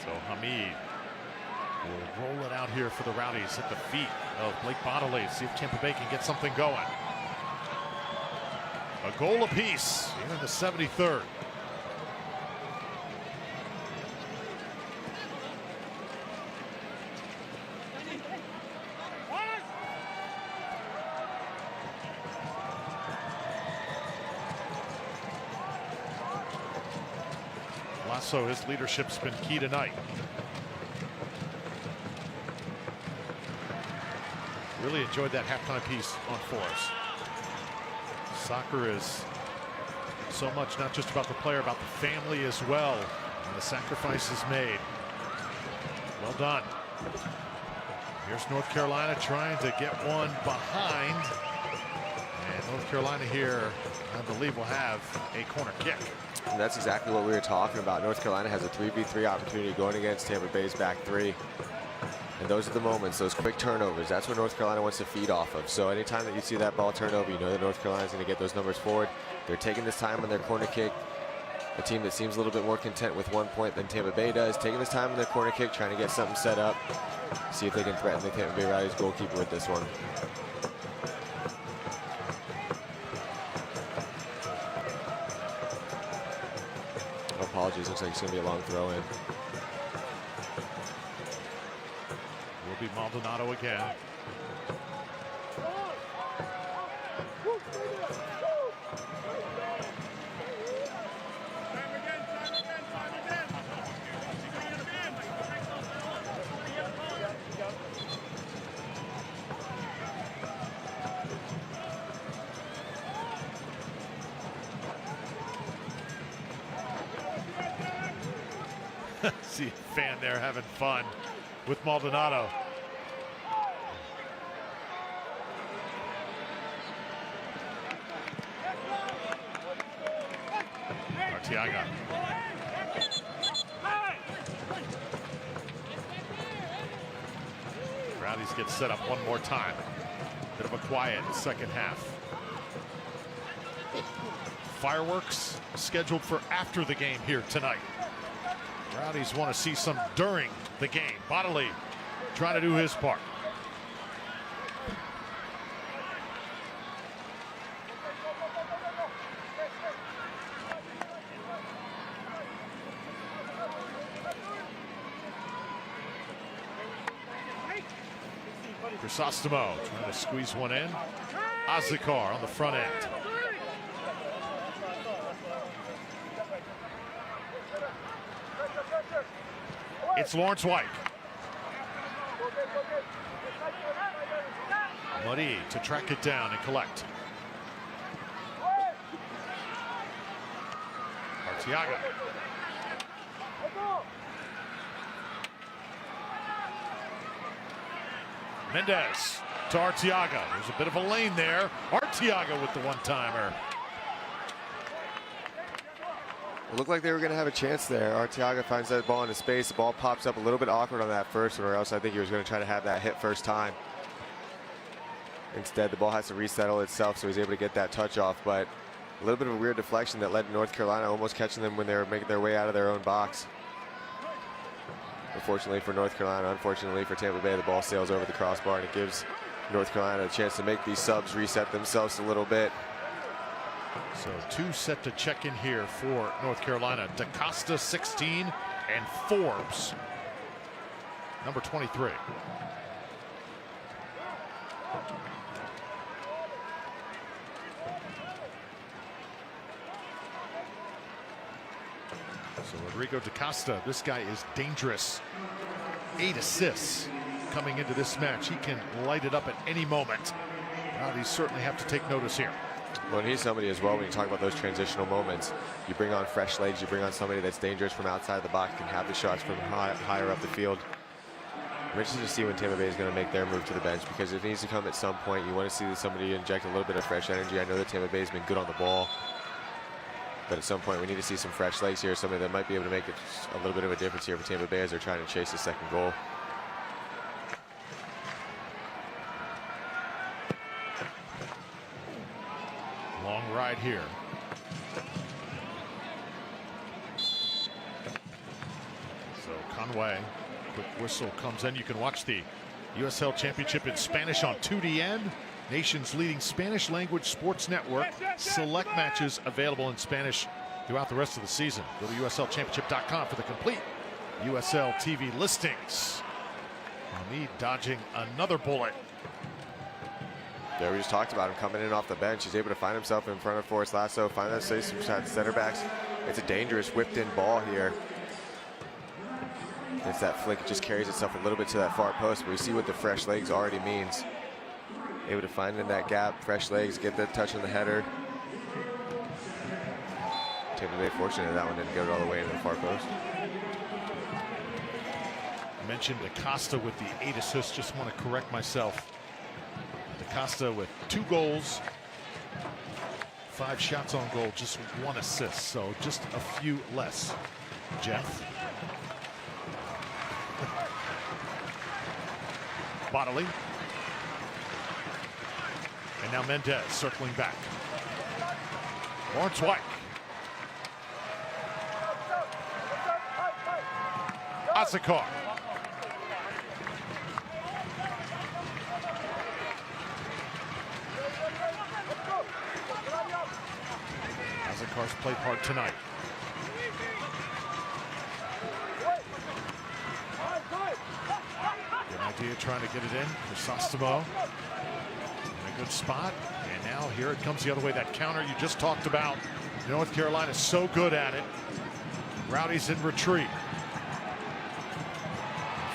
So Hamid will roll it out here for the Rowdies at the feet of Blake Bodley. See if Tampa Bay can get something going. A goal apiece here in the 73rd. Lasso, his leadership's been key tonight. Really enjoyed that halftime piece on Force. Soccer is so much not just about the player, about the family as well, and the sacrifices made. Well done. Here's North Carolina trying to get one behind. And North Carolina here, I believe, will have a corner kick. And that's exactly what we were talking about. North Carolina has a 3v3 opportunity going against Tampa Bay's back 3. And those are the moments, those quick turnovers. That's what North Carolina wants to feed off of. So anytime that you see that ball turn over, you know that North Carolina's going to get those numbers forward. They're taking this time on their corner kick. A team that seems a little bit more content with 1 point than Tampa Bay does, taking this time on their corner kick, trying to get something set up. See if they can threaten the Tampa Bay Rowdies goalkeeper with this one. Apologies, looks like it's going to be a long throw in. Will be Maldonado again. See a fan there having fun with Maldonado. Arteaga. Rowdies get set up one more time. Bit of a quiet second half. Fireworks scheduled for after the game here tonight. Rowdies want to see some during the game. Bodley trying to do his part. Chrysostamo trying to squeeze one in. Azikar on the front end. It's Lawrence White. Muddy to track it down and collect. Arteaga. Mendez to Arteaga. There's a bit of a lane there. Arteaga with the one-timer. It looked like they were going to have a chance there. Arteaga finds that ball into space. The ball pops up a little bit awkward on that first one, or else I think he was going to try to have that hit first time. Instead, the ball has to resettle itself, so he's able to get that touch off. But a little bit of a weird deflection that led to North Carolina almost catching them when they were making their way out of their own box. Unfortunately for North Carolina, unfortunately for Tampa Bay, the ball sails over the crossbar, and it gives North Carolina a chance to make these subs reset themselves a little bit. So 2 set to check in here for North Carolina. DaCosta 16, and Forbes, number 23. So Rodrigo DaCosta, this guy is dangerous. 8 assists coming into this match. He can light it up at any moment. Rowdies certainly have to take notice here. Well, and he's somebody as well, when you talk about those transitional moments, you bring on fresh legs, you bring on somebody that's dangerous from outside the box, can have the shots from higher up the field. I'm interested to see when Tampa Bay is going to make their move to the bench, because it needs to come at some point. You want to see somebody inject a little bit of fresh energy. I know that Tampa Bay has been good on the ball, but at some point we need to see some fresh legs here, somebody that might be able to make it a little bit of a difference here for Tampa Bay as they're trying to chase the second goal. Long ride here. So Conway, quick whistle comes in. You can watch the USL Championship in Spanish on 2DN, nation's leading Spanish language sports network. Select matches available in Spanish throughout the rest of the season. Go to uslchampionship.com for the complete USL TV listings. Hamid dodging another bullet. Yeah, we just talked about him coming in off the bench. He's able to find himself in front of Forrest Lasso, find that space from center backs. It's a dangerous whipped-in ball here. It's that flick, it just carries itself a little bit to that far post, but we see what the fresh legs already means. Able to find in that gap, fresh legs, get that touch on the header. Tampa Bay fortunate that one didn't go all the way into the far post. I mentioned DaCosta with the 8 assists, just want to correct myself. DaCosta with 2 goals, 5 shots on goal, just 1 assist, so just a few less. Jeff. Bodily. And now Mendez circling back. Lawrence White. Azakar. Azakar's played hard tonight. Good idea trying to get it in for Sostamo. In a good spot. And now here it comes the other way. That counter you just talked about. North Carolina's so good at it. Rowdies in retreat.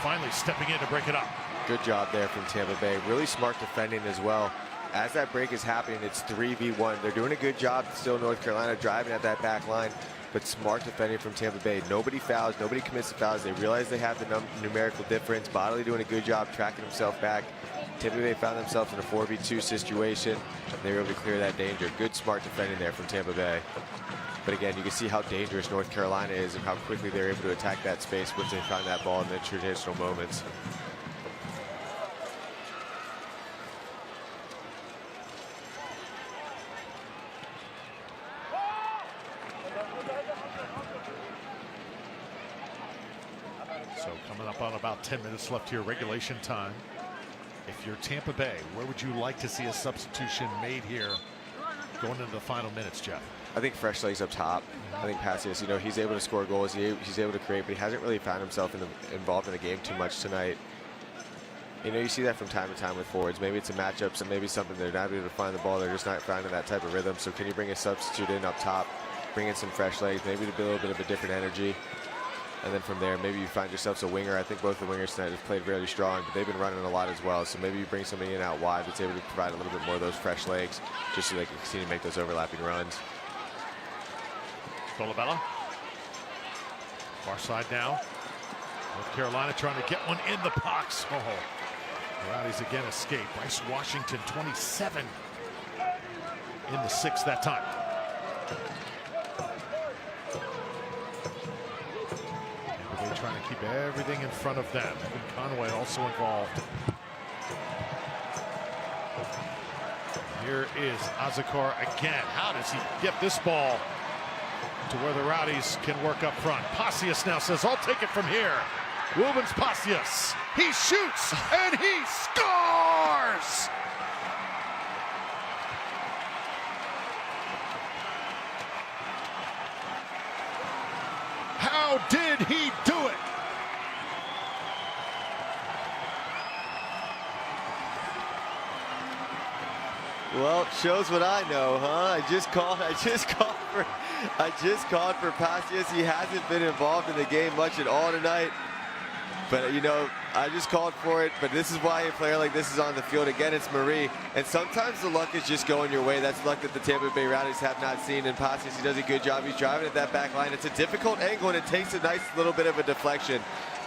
Finally stepping in to break it up. Good job there from Tampa Bay. Really smart defending as well. As that break is happening, it's 3v1. They're doing a good job still, North Carolina, driving at that back line, but smart defending from Tampa Bay. Nobody fouls, nobody commits the fouls. They realize they have the numerical difference. Bodily doing a good job tracking himself back. Tampa Bay found themselves in a 4v2 situation. They were able to clear that danger. Good, smart defending there from Tampa Bay. But again, you can see how dangerous North Carolina is and how quickly they're able to attack that space once they found that ball in the traditional moments. So coming up on about 10 minutes left here, regulation time. If you're Tampa Bay, where would you like to see a substitution made here going into the final minutes, Jeff? I think fresh legs up top. I think Passios, you know, he's able to score goals, he's able to create, but he hasn't really found himself involved in the game too much tonight. You know, you see that from time to time with forwards. Maybe it's a matchup, so maybe something they're not able to find the ball, they're just not finding that type of rhythm. So can you bring a substitute in up top, bring in some fresh legs, maybe to build a little bit of a different energy? And then from there, maybe you find yourself a winger. I think both the wingers tonight have played really strong, but they've been running a lot as well. So maybe you bring somebody in out wide that's able to provide a little bit more of those fresh legs, just so they can continue to make those overlapping runs. Dolabella. Far side now. North Carolina trying to get one in the box. Oh, Rowdies again escape. Bryce Washington, 27 in the 6th that time. Tampa Bay trying to keep everything in front of them. Evan Conway also involved. Here is Azakar again. How does he get this ball to where the Rowdies can work up front? Passios now says, I'll take it from here. Rubens Passios. He shoots and he scores! How How did he do it? Well, shows what I know, huh? I just called for Pacius. He hasn't been involved in the game much at all tonight. But, you know, I just called for it. But this is why a player like this is on the field. Again, it's Marie. And sometimes the luck is just going your way. That's luck that the Tampa Bay Rowdies have not seen. And Pacius, he does a good job. He's driving at that back line. It's a difficult angle, and it takes a nice little bit of a deflection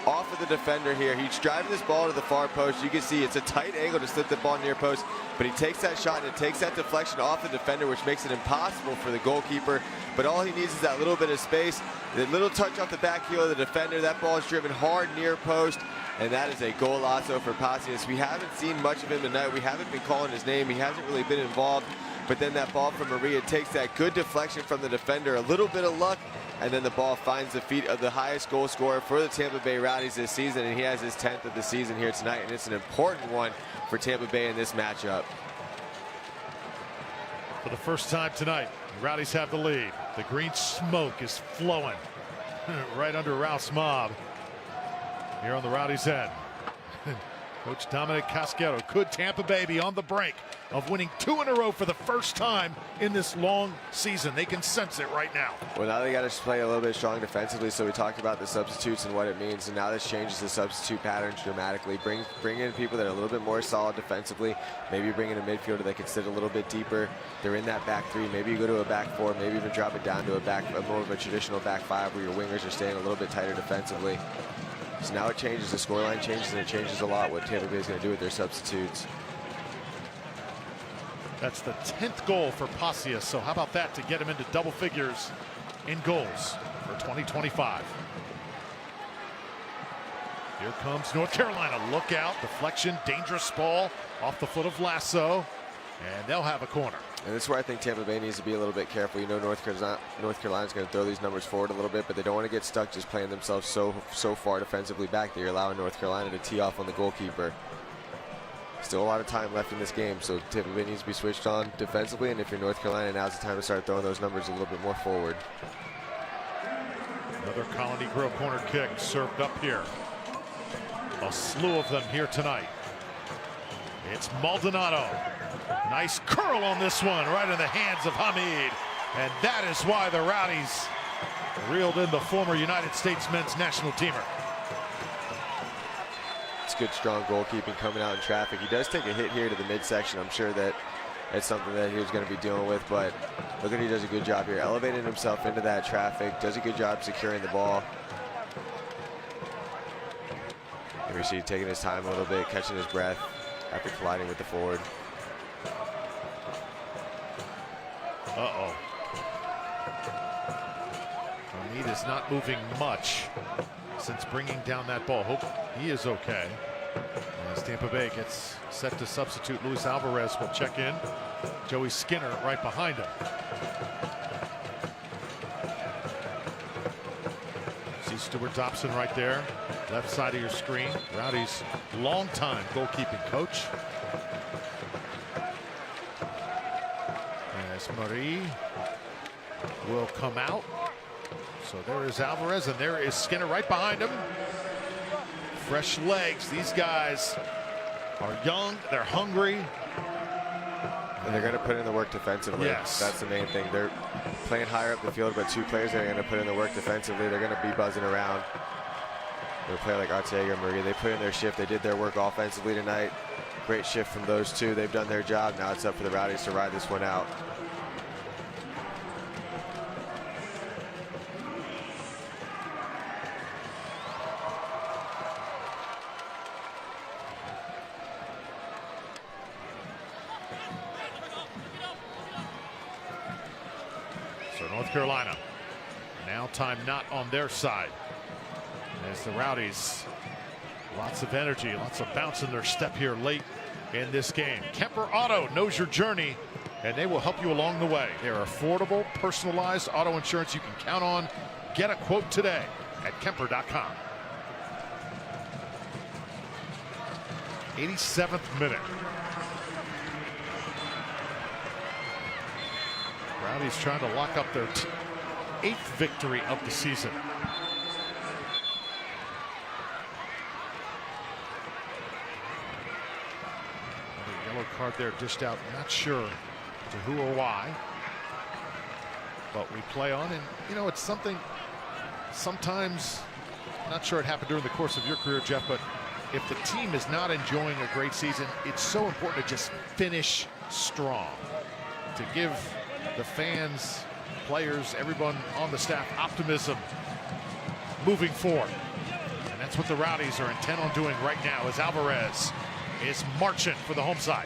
off of the defender here. He's driving this ball to the far post. You can see it's a tight angle to slip the ball near post, but he takes that shot and it takes that deflection off the defender, which makes it impossible for the goalkeeper. But all he needs is that little bit of space, the little touch off the back heel of the defender. That ball is driven hard near post, and that is a goal Lasso for Pacius. We haven't seen much of him tonight. We haven't been calling his name. He hasn't really been involved. But then that ball from Maria takes that good deflection from the defender, a little bit of luck, and then the ball finds the feet of the highest goal scorer for the Tampa Bay Rowdies this season, and he has his 10th of the season here tonight, and it's an important one for Tampa Bay in this matchup. For the first time tonight, the Rowdies have the lead. The green smoke is flowing right under Ralph's mob here on the Rowdies' end. Coach Dominic Casquero, could Tampa Bay be on the brink of winning 2 in a row for the first time in this long season? They can sense it right now. Well, now they got to play a little bit strong defensively, so we talked about the substitutes and what it means, and now this changes the substitute patterns dramatically. Bring in people that are a little bit more solid defensively. Maybe bring in a midfielder that can sit a little bit deeper. They're in that back three. Maybe you go to a back four. Maybe even drop it down to a more of a traditional back five where your wingers are staying a little bit tighter defensively. So now it changes, the scoreline changes, and it changes a lot what Tampa Bay is going to do with their substitutes. That's the 10th goal for Pacius, so how about that to get him into double figures in goals for 2025. Here comes North Carolina. Look out, deflection, dangerous ball off the foot of Lasso, and they'll have a corner. And this is where I think Tampa Bay needs to be a little bit careful. You know, North Carolina's going to throw these numbers forward a little bit, but they don't want to get stuck just playing themselves so far defensively back that you're allowing North Carolina to tee off on the goalkeeper. Still a lot of time left in this game, so Tampa Bay needs to be switched on defensively, and if you're North Carolina, now's the time to start throwing those numbers a little bit more forward. Another Colony Grill corner kick served up here. A slew of them here tonight. It's Maldonado. Nice curl on this one, right in the hands of Hamid. And that is why the Rowdies reeled in the former United States men's national teamer. It's good, strong goalkeeping coming out in traffic. He does take a hit here to the midsection. I'm sure that it's something that he was going to be dealing with, but look at he does a good job here, elevating himself into that traffic, does a good job securing the ball. And we see him taking his time a little bit, catching his breath after colliding with the forward. Uh-oh. Hamid is not moving much since bringing down that ball. Hope he is okay. As Tampa Bay gets set to substitute, Luis Alvarez will check in. Joey Skinner right behind him. See Stuart Dobson right there, left side of your screen. Rowdy's longtime goalkeeping coach. As Marie will come out. So there is Alvarez, and there is Skinner right behind him. Fresh legs. These guys are young. They're hungry. And they're going to put in the work defensively. Yes. That's the main thing. They're playing higher up the field, but two players that are going to put in the work defensively. They're going to be buzzing around. They're a player like Arteaga and Marie. They put in their shift. They did their work offensively tonight. Great shift from those two. They've done their job. Now it's up for the Rowdies to ride this one out. North Carolina, now time not on their side. As the Rowdies, lots of energy, lots of bounce in their step here late in this game. Kemper Auto knows your journey, and they will help you along the way. They're affordable, personalized auto insurance you can count on. Get a quote today at Kemper.com. 87th minute. Rowdies trying to lock up their 8th victory of the season. Yellow card there dished out, not sure to who or why. But we play on, and you know, it's something sometimes, not sure it happened during the course of your career, Jeff, but if the team is not enjoying a great season, it's so important to just finish strong, to give the fans, players, everyone on the staff optimism moving forward. And that's what the Rowdies are intent on doing right now as Alvarez is marching for the home side.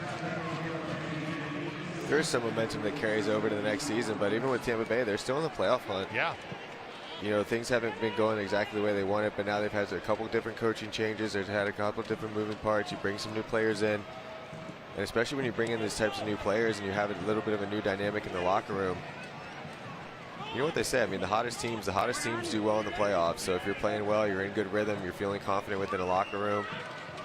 There is some momentum that carries over to the next season, but even with Tampa Bay, they're still in the playoff hunt. Yeah. You know, things haven't been going exactly the way they want it, but now they've had a couple different coaching changes. They've had a couple different moving parts. You bring some new players in, and especially when you bring in these types of new players and you have a little bit of a new dynamic in the locker room. You know what they say, I mean, the hottest teams do well in the playoffs. So if you're playing well, you're in good rhythm, you're feeling confident within a locker room,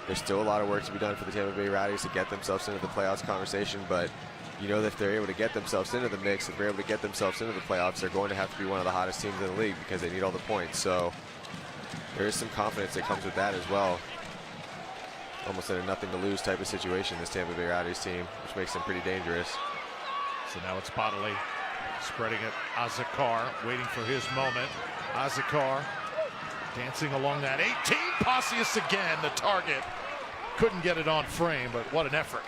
there's still a lot of work to be done for the Tampa Bay Rowdies to get themselves into the playoffs conversation, but you know that if they're able to get themselves into the mix, if they're able to get themselves into the playoffs, they're going to have to be one of the hottest teams in the league because they need all the points. So there is some confidence that comes with that as well. Almost in a nothing to lose type of situation, this Tampa Bay Rowdies team, which makes them pretty dangerous. So now it's Bodley spreading it. Azakar waiting for his moment. Azakar dancing along that 18. Passius again, the target. Couldn't get it on frame, but what an effort.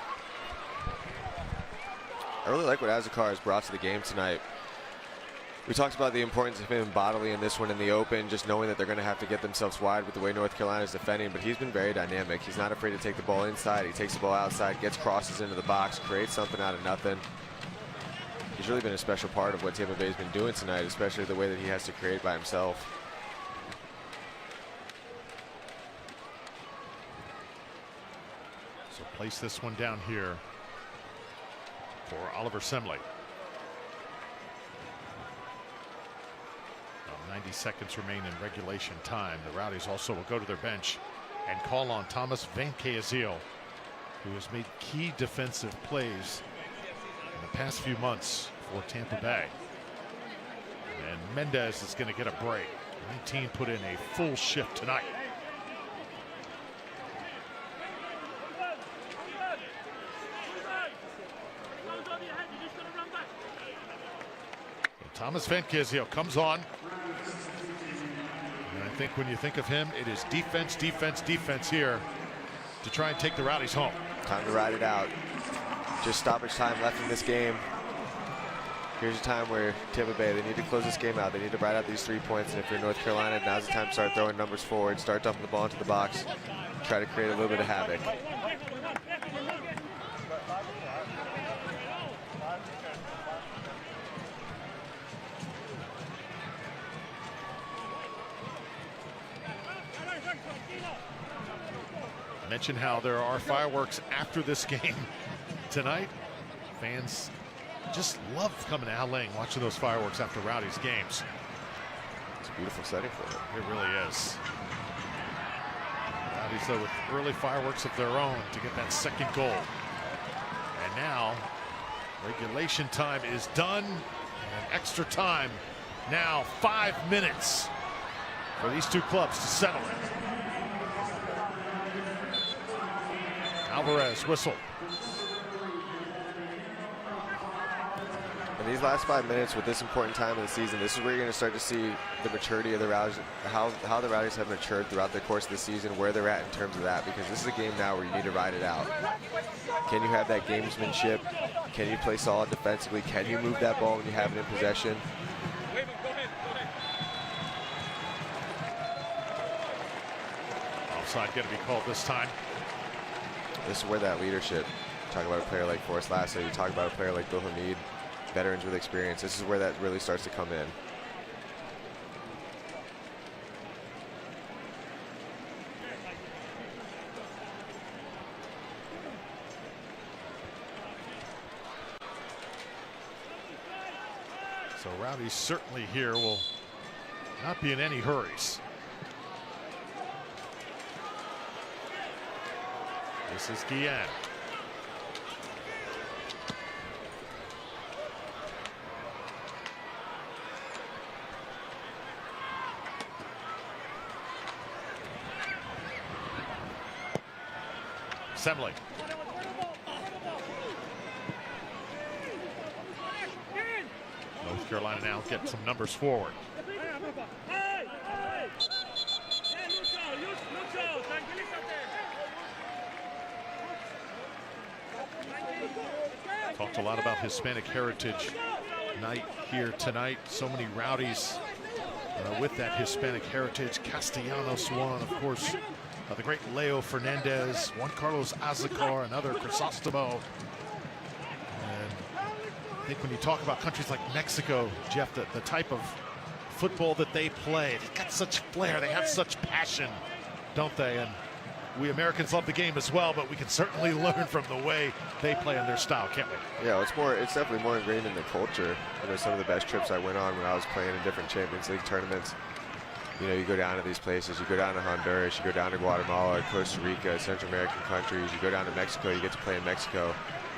I really like what Azakar has brought to the game tonight. We talked about the importance of him bodily in this one in the open, just knowing that they're going to have to get themselves wide with the way North Carolina is defending, but he's been very dynamic. He's not afraid to take the ball inside. He takes the ball outside, gets crosses into the box, creates something out of nothing. He's really been a special part of what Tampa Bay's been doing tonight, especially the way that he has to create by himself. So place this one down here for Oliver Semley. 90 seconds remain in regulation time. The Rowdies also will go to their bench and call on Thomas Van Keeziel, who has made key defensive plays in the past few months for Tampa Bay. And Mendez is going to get a break. 19 put in a full shift tonight. Thomas Van Keeziel comes on. And I think when you think of him, it is defense, defense, defense here to try and take the Rowdies home. Time to ride it out. Just stoppage time left in this game. Here's a time where Tampa Bay, they need to close this game out. They need to ride out these 3 points. And if you're North Carolina, now's the time to start throwing numbers forward, start dumping the ball into the box, try to create a little bit of havoc. Mention how there are fireworks after this game tonight. Fans just love coming to Al Lang, watching those fireworks after Rowdies games. It's a beautiful setting for them. It really is. Rowdies though with early fireworks of their own to get that second goal. And now regulation time is done and extra time. Now 5 minutes for these two clubs to settle it. Alvarez whistle. In these last 5 minutes with this important time of the season, this is where you're going to start to see the maturity of the Rowdies, how the Rowdies have matured throughout the course of the season, where they're at in terms of that, because this is a game now where you need to ride it out. Can you have that gamesmanship? Can you play solid defensively? Can you move that ball when you have it in possession? Offside going to be called this time. This is where that leadership, talk about a player like Forrest Lasso, you talk about a player like Bill Hamid, veterans with experience, this is where that really starts to come in. So Rowdies certainly here will not be in any hurries. This is Guillen. Semley. Carolina now get some numbers forward. Talked a lot about Hispanic Heritage Night here tonight. So many Rowdies with that Hispanic heritage. Castellanos one, of course, the great Leo Fernandez, Juan Carlos Azacar, another Crisostomo. And I think when you talk about countries like Mexico, Jeff, the type of football that they play, they've got such flair, they have such passion, don't they? And we Americans love the game as well, but we can certainly learn from the way they play in their style, can't we? Yeah, it's definitely more ingrained in the culture. You know, some of the best trips I went on when I was playing in different Champions League tournaments, you know, you go down to these places, you go down to Honduras, you go down to Guatemala, Costa Rica, Central American countries, you go down to Mexico, you get to play in Mexico,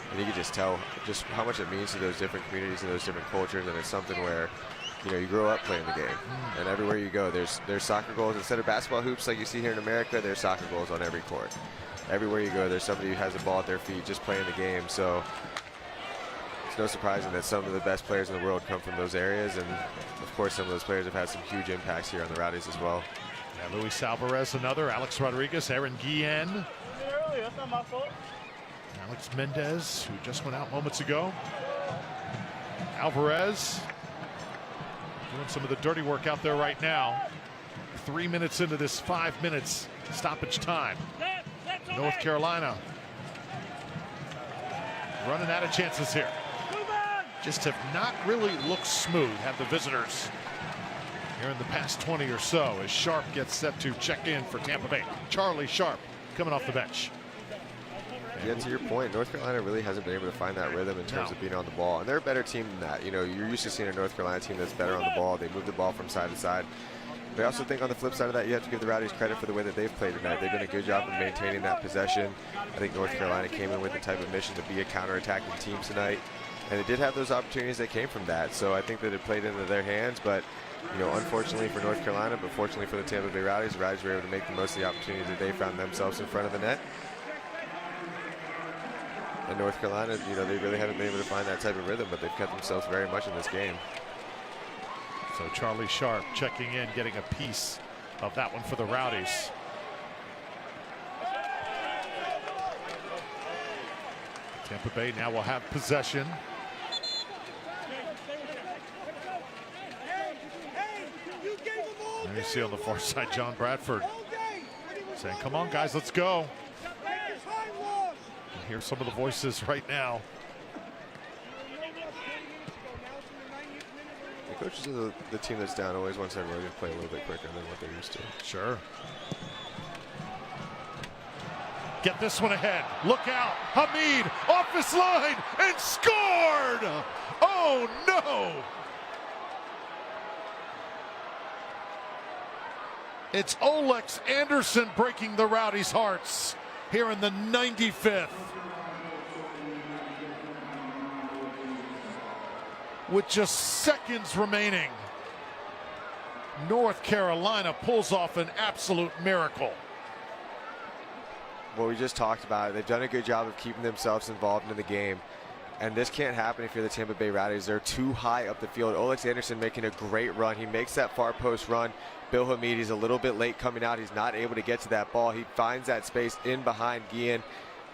and you can just tell just how much it means to those different communities and those different cultures, and it's something where, you know, you grow up playing the game, and everywhere you go, there's soccer goals. Instead of basketball hoops like you see here in America, there's soccer goals on every court. Everywhere you go, there's somebody who has a ball at their feet just playing the game. So it's no surprising that some of the best players in the world come from those areas, and of course some of those players have had some huge impacts here on the Rowdies as well. Yeah, Luis Alvarez, another, Alex Rodriguez, Aaron Guillen, Alex Mendez, who just went out moments ago. Alvarez doing some of the dirty work out there right now. 3 minutes into this 5 minutes stoppage time. North Carolina running out of chances here. Just have not really looked smooth, have the visitors here in the past 20 or so, as Sharp gets set to check in for Tampa Bay. Charlie Sharp coming off the bench. Yeah, to your point, North Carolina really hasn't been able to find that rhythm in terms of being on the ball, and they're a better team than that. You know, you're used to seeing a North Carolina team that's better on the ball. They move the ball from side to side. But I also think on the flip side of that, you have to give the Rowdies credit for the way that they've played tonight. They've done a good job of maintaining that possession. I think North Carolina came in with the type of mission to be a counterattacking team tonight, and they did have those opportunities that came from that. So I think that it played into their hands, but you know, unfortunately for North Carolina, but fortunately for the Tampa Bay Rowdies, the Rowdies were able to make the most of the opportunities that they found themselves in front of the net. And North Carolina, you know, they really haven't been able to find that type of rhythm, but they've kept themselves very much in this game. So Charlie Sharp checking in, getting a piece of that one for the Rowdies. Tampa Bay now will have possession. And you see on the far side John Bradford saying, come on guys, let's go. And hear some of the voices right now. The coaches of the team that's down always wants everybody to play a little bit quicker than what they're used to. Sure. Get this one ahead. Look out. Hamid off his line and scored. Oh no. It's Olex Anderson breaking the Rowdies' hearts here in the 95th. With just seconds remaining, North Carolina pulls off an absolute miracle. Well, we just talked about it. They've done a good job of keeping themselves involved in the game. And this can't happen if you're the Tampa Bay Rowdies. They're too high up the field. Olex Anderson making a great run. He makes that far post run. Bill Hamid, he's a little bit late coming out. He's not able to get to that ball. He finds that space in behind Guillen.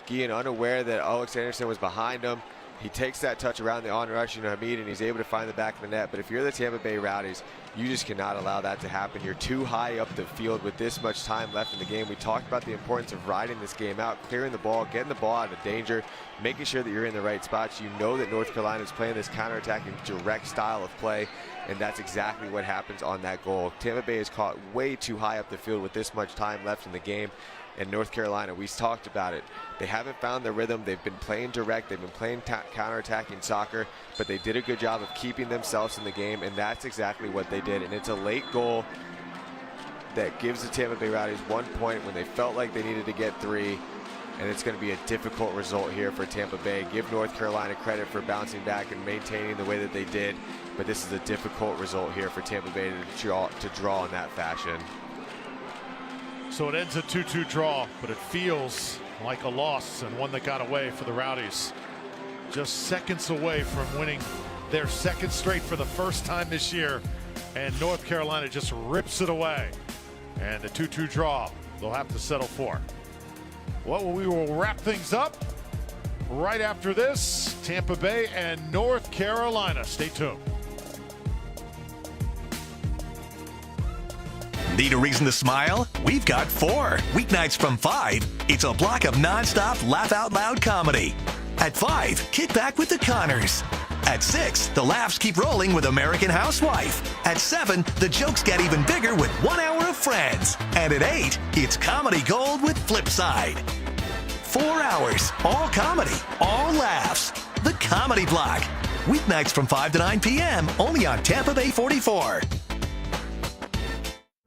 Guillen unaware that Olex Anderson was behind him. He takes that touch around the onrush, Hamid, and he's able to find the back of the net. But if you're the Tampa Bay Rowdies, you just cannot allow that to happen. You're too high up the field with this much time left in the game. We talked about the importance of riding this game out, clearing the ball, getting the ball out of danger, making sure that you're in the right spots. You know that North Carolina is playing this counterattacking direct style of play, and that's exactly what happens on that goal. Tampa Bay is caught way too high up the field with this much time left in the game. And North Carolina, we talked about it. They haven't found their rhythm. They've been playing direct. They've been playing counterattacking soccer, but they did a good job of keeping themselves in the game, and that's exactly what they did. And it's a late goal that gives the Tampa Bay Rowdies 1 point when they felt like they needed to get 3, and it's going to be a difficult result here for Tampa Bay. Give North Carolina credit for bouncing back and maintaining the way that they did, but this is a difficult result here for Tampa Bay to draw in that fashion. So it ends a 2-2 draw, but it feels like a loss and one that got away for the Rowdies. Just seconds away from winning their second straight for the first time this year, and North Carolina just rips it away. And the 2-2 draw they'll have to settle for. Well, we will wrap things up right after this. Tampa Bay and North Carolina. Stay tuned. Need a reason to smile? We've got 4. Weeknights from 5, it's a block of non-stop laugh-out-loud comedy. At 5, kick back with the Connors. At 6, the laughs keep rolling with American Housewife. At 7, the jokes get even bigger with 1 hour of Friends. And at 8, it's comedy gold with Flipside. 4 hours, all comedy, all laughs. The Comedy Block. Weeknights from 5 to 9 p.m. only on Tampa Bay 44.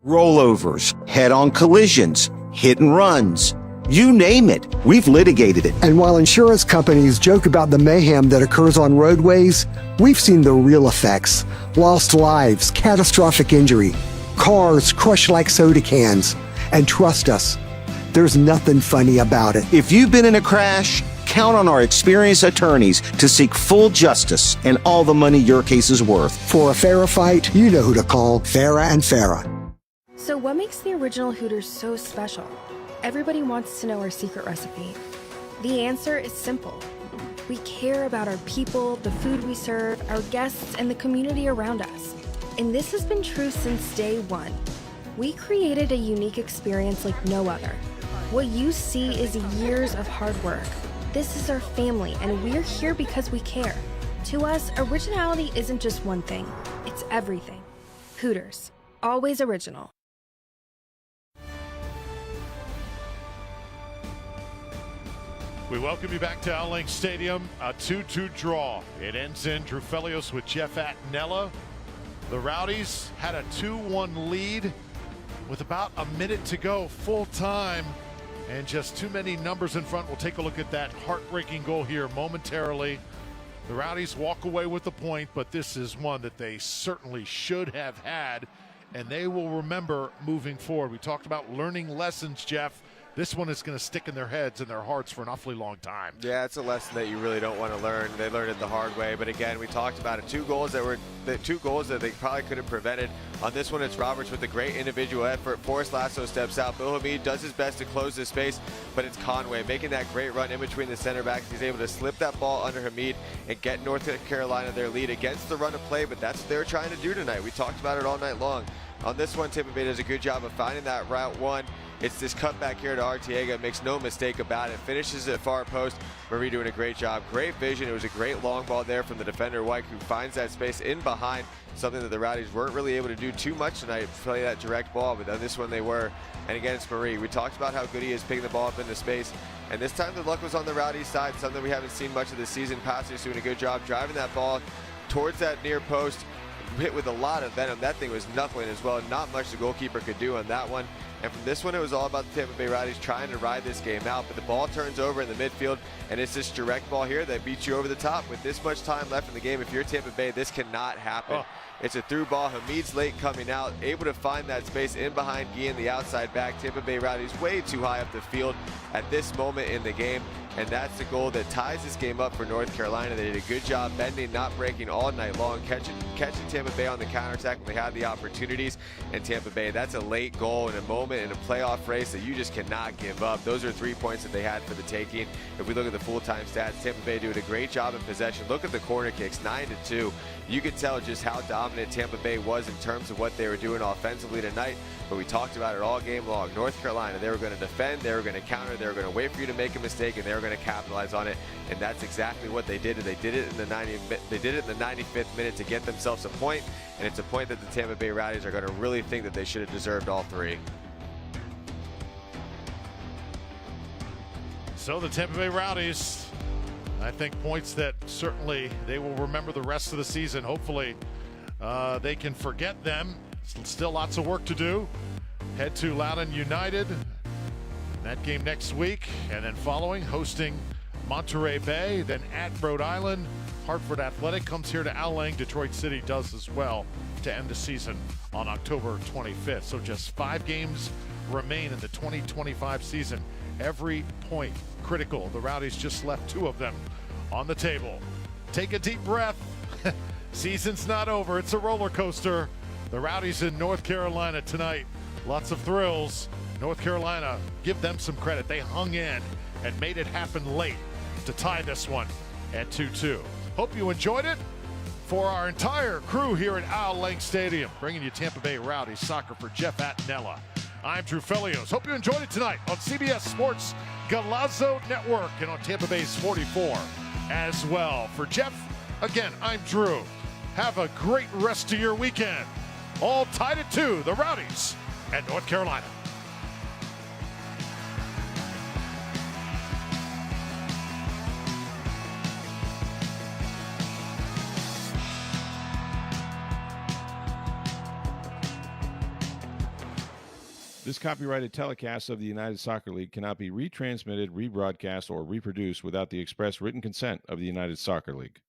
Rollovers, head-on collisions, hit and runs. You name it, we've litigated it. And while insurance companies joke about the mayhem that occurs on roadways, we've seen the real effects. Lost lives, catastrophic injury, cars crushed like soda cans. And trust us, there's nothing funny about it. If you've been in a crash, count on our experienced attorneys to seek full justice and all the money your case is worth. For a fairer fight, you know who to call. Farah and Farah. So what makes the original Hooters so special? Everybody wants to know our secret recipe. The answer is simple. We care about our people, the food we serve, our guests, and the community around us. And this has been true since day one. We created a unique experience like no other. What you see is years of hard work. This is our family, and we're here because we care. To us, originality isn't just one thing, it's everything. Hooters, always original. We welcome you back to Al Link Stadium. A 2-2 draw. It ends in Drew Felios with Jeff Attinella. The Rowdies had a 2-1 lead with about a minute to go, full time, and just too many numbers in front. We'll take a look at that heartbreaking goal here momentarily. The Rowdies walk away with the point, but this is one that they certainly should have had, and they will remember moving forward. We talked about learning lessons, Jeff. This one is going to stick in their heads and their hearts for an awfully long time. Yeah, it's a lesson that you really don't want to learn. They learned it the hard way. But again, we talked about it. Two goals that they probably could have prevented. On this one, it's Roberts with a great individual effort. Forrest Lasso steps out. Bill Hamid does his best to close this space, but it's Conway making that great run in between the center backs. He's able to slip that ball under Hamid and get North Carolina their lead against the run of play, but that's what they're trying to do tonight. We talked about it all night long. On this one, Tampa Bay does a good job of finding that route one. It's this cutback here to Arteaga, makes no mistake about it. Finishes at far post. Marie doing a great job. Great vision. It was a great long ball there from the defender, White, who finds that space in behind, something that the Rowdies weren't really able to do too much tonight, play that direct ball, but on this one they were. And again, it's Marie. We talked about how good he is picking the ball up into space, and this time the luck was on the Rowdies side, something we haven't seen much of this season. Passers doing a good job driving that ball towards that near post, hit with a lot of venom. That thing was knuckling as well. Not much the goalkeeper could do on that one. And from this one, it was all about the Tampa Bay Rowdies trying to ride this game out. But the ball turns over in the midfield, and it's this direct ball here that beats you over the top. With this much time left in the game, if you're Tampa Bay, this cannot happen. Oh. It's a through ball. Hamid's late coming out, able to find that space in behind Guillen, the outside back. Tampa Bay Rowdies way too high up the field at this moment in the game. And that's the goal that ties this game up for North Carolina. They did a good job bending, not breaking all night long, catching Tampa Bay on the counterattack when they had the opportunities. And Tampa Bay, that's a late goal in a moment in a playoff race that you just cannot give up. Those are 3 points that they had for the taking. If we look at the full-time stats, Tampa Bay doing a great job in possession. Look at the corner kicks, 9-2. You could tell just how dominant Tampa Bay was in terms of what they were doing offensively tonight. But we talked about it all game long. North Carolina, they were going to defend, they were going to counter, they were going to wait for you to make a mistake, and they were going to capitalize on it. And that's exactly what they did. And they did it in the 95th minute to get themselves a point. And it's a point that the Tampa Bay Rowdies are going to really think that they should have deserved all three. So the Tampa Bay Rowdies, I think points that certainly they will remember the rest of the season. Hopefully they can forget them. Still lots of work to do. Head to Loudoun United. That game next week, and then following, hosting Monterey Bay, then at Rhode Island. Hartford Athletic comes here to Al Lang. Detroit City does as well to end the season on October 25th. So just 5 games remain in the 2025 season. Every point critical. The Rowdies just left 2 of them on the table. Take a deep breath. Season's not over. It's a roller coaster. The Rowdies in North Carolina tonight. Lots of thrills. North Carolina, give them some credit. They hung in and made it happen late to tie this one at 2-2. Hope you enjoyed it. For our entire crew here at Al Lang Stadium, bringing you Tampa Bay Rowdies soccer for Jeff Attinella. I'm Drew Felios. Hope you enjoyed it tonight on CBS Sports Lasso Network and on Tampa Bay's 44 as well. For Jeff, again, I'm Drew. Have a great rest of your weekend. All tied at 2, the Rowdies at North Carolina. This copyrighted telecast of the United Soccer League cannot be retransmitted, rebroadcast, or reproduced without the express written consent of the United Soccer League.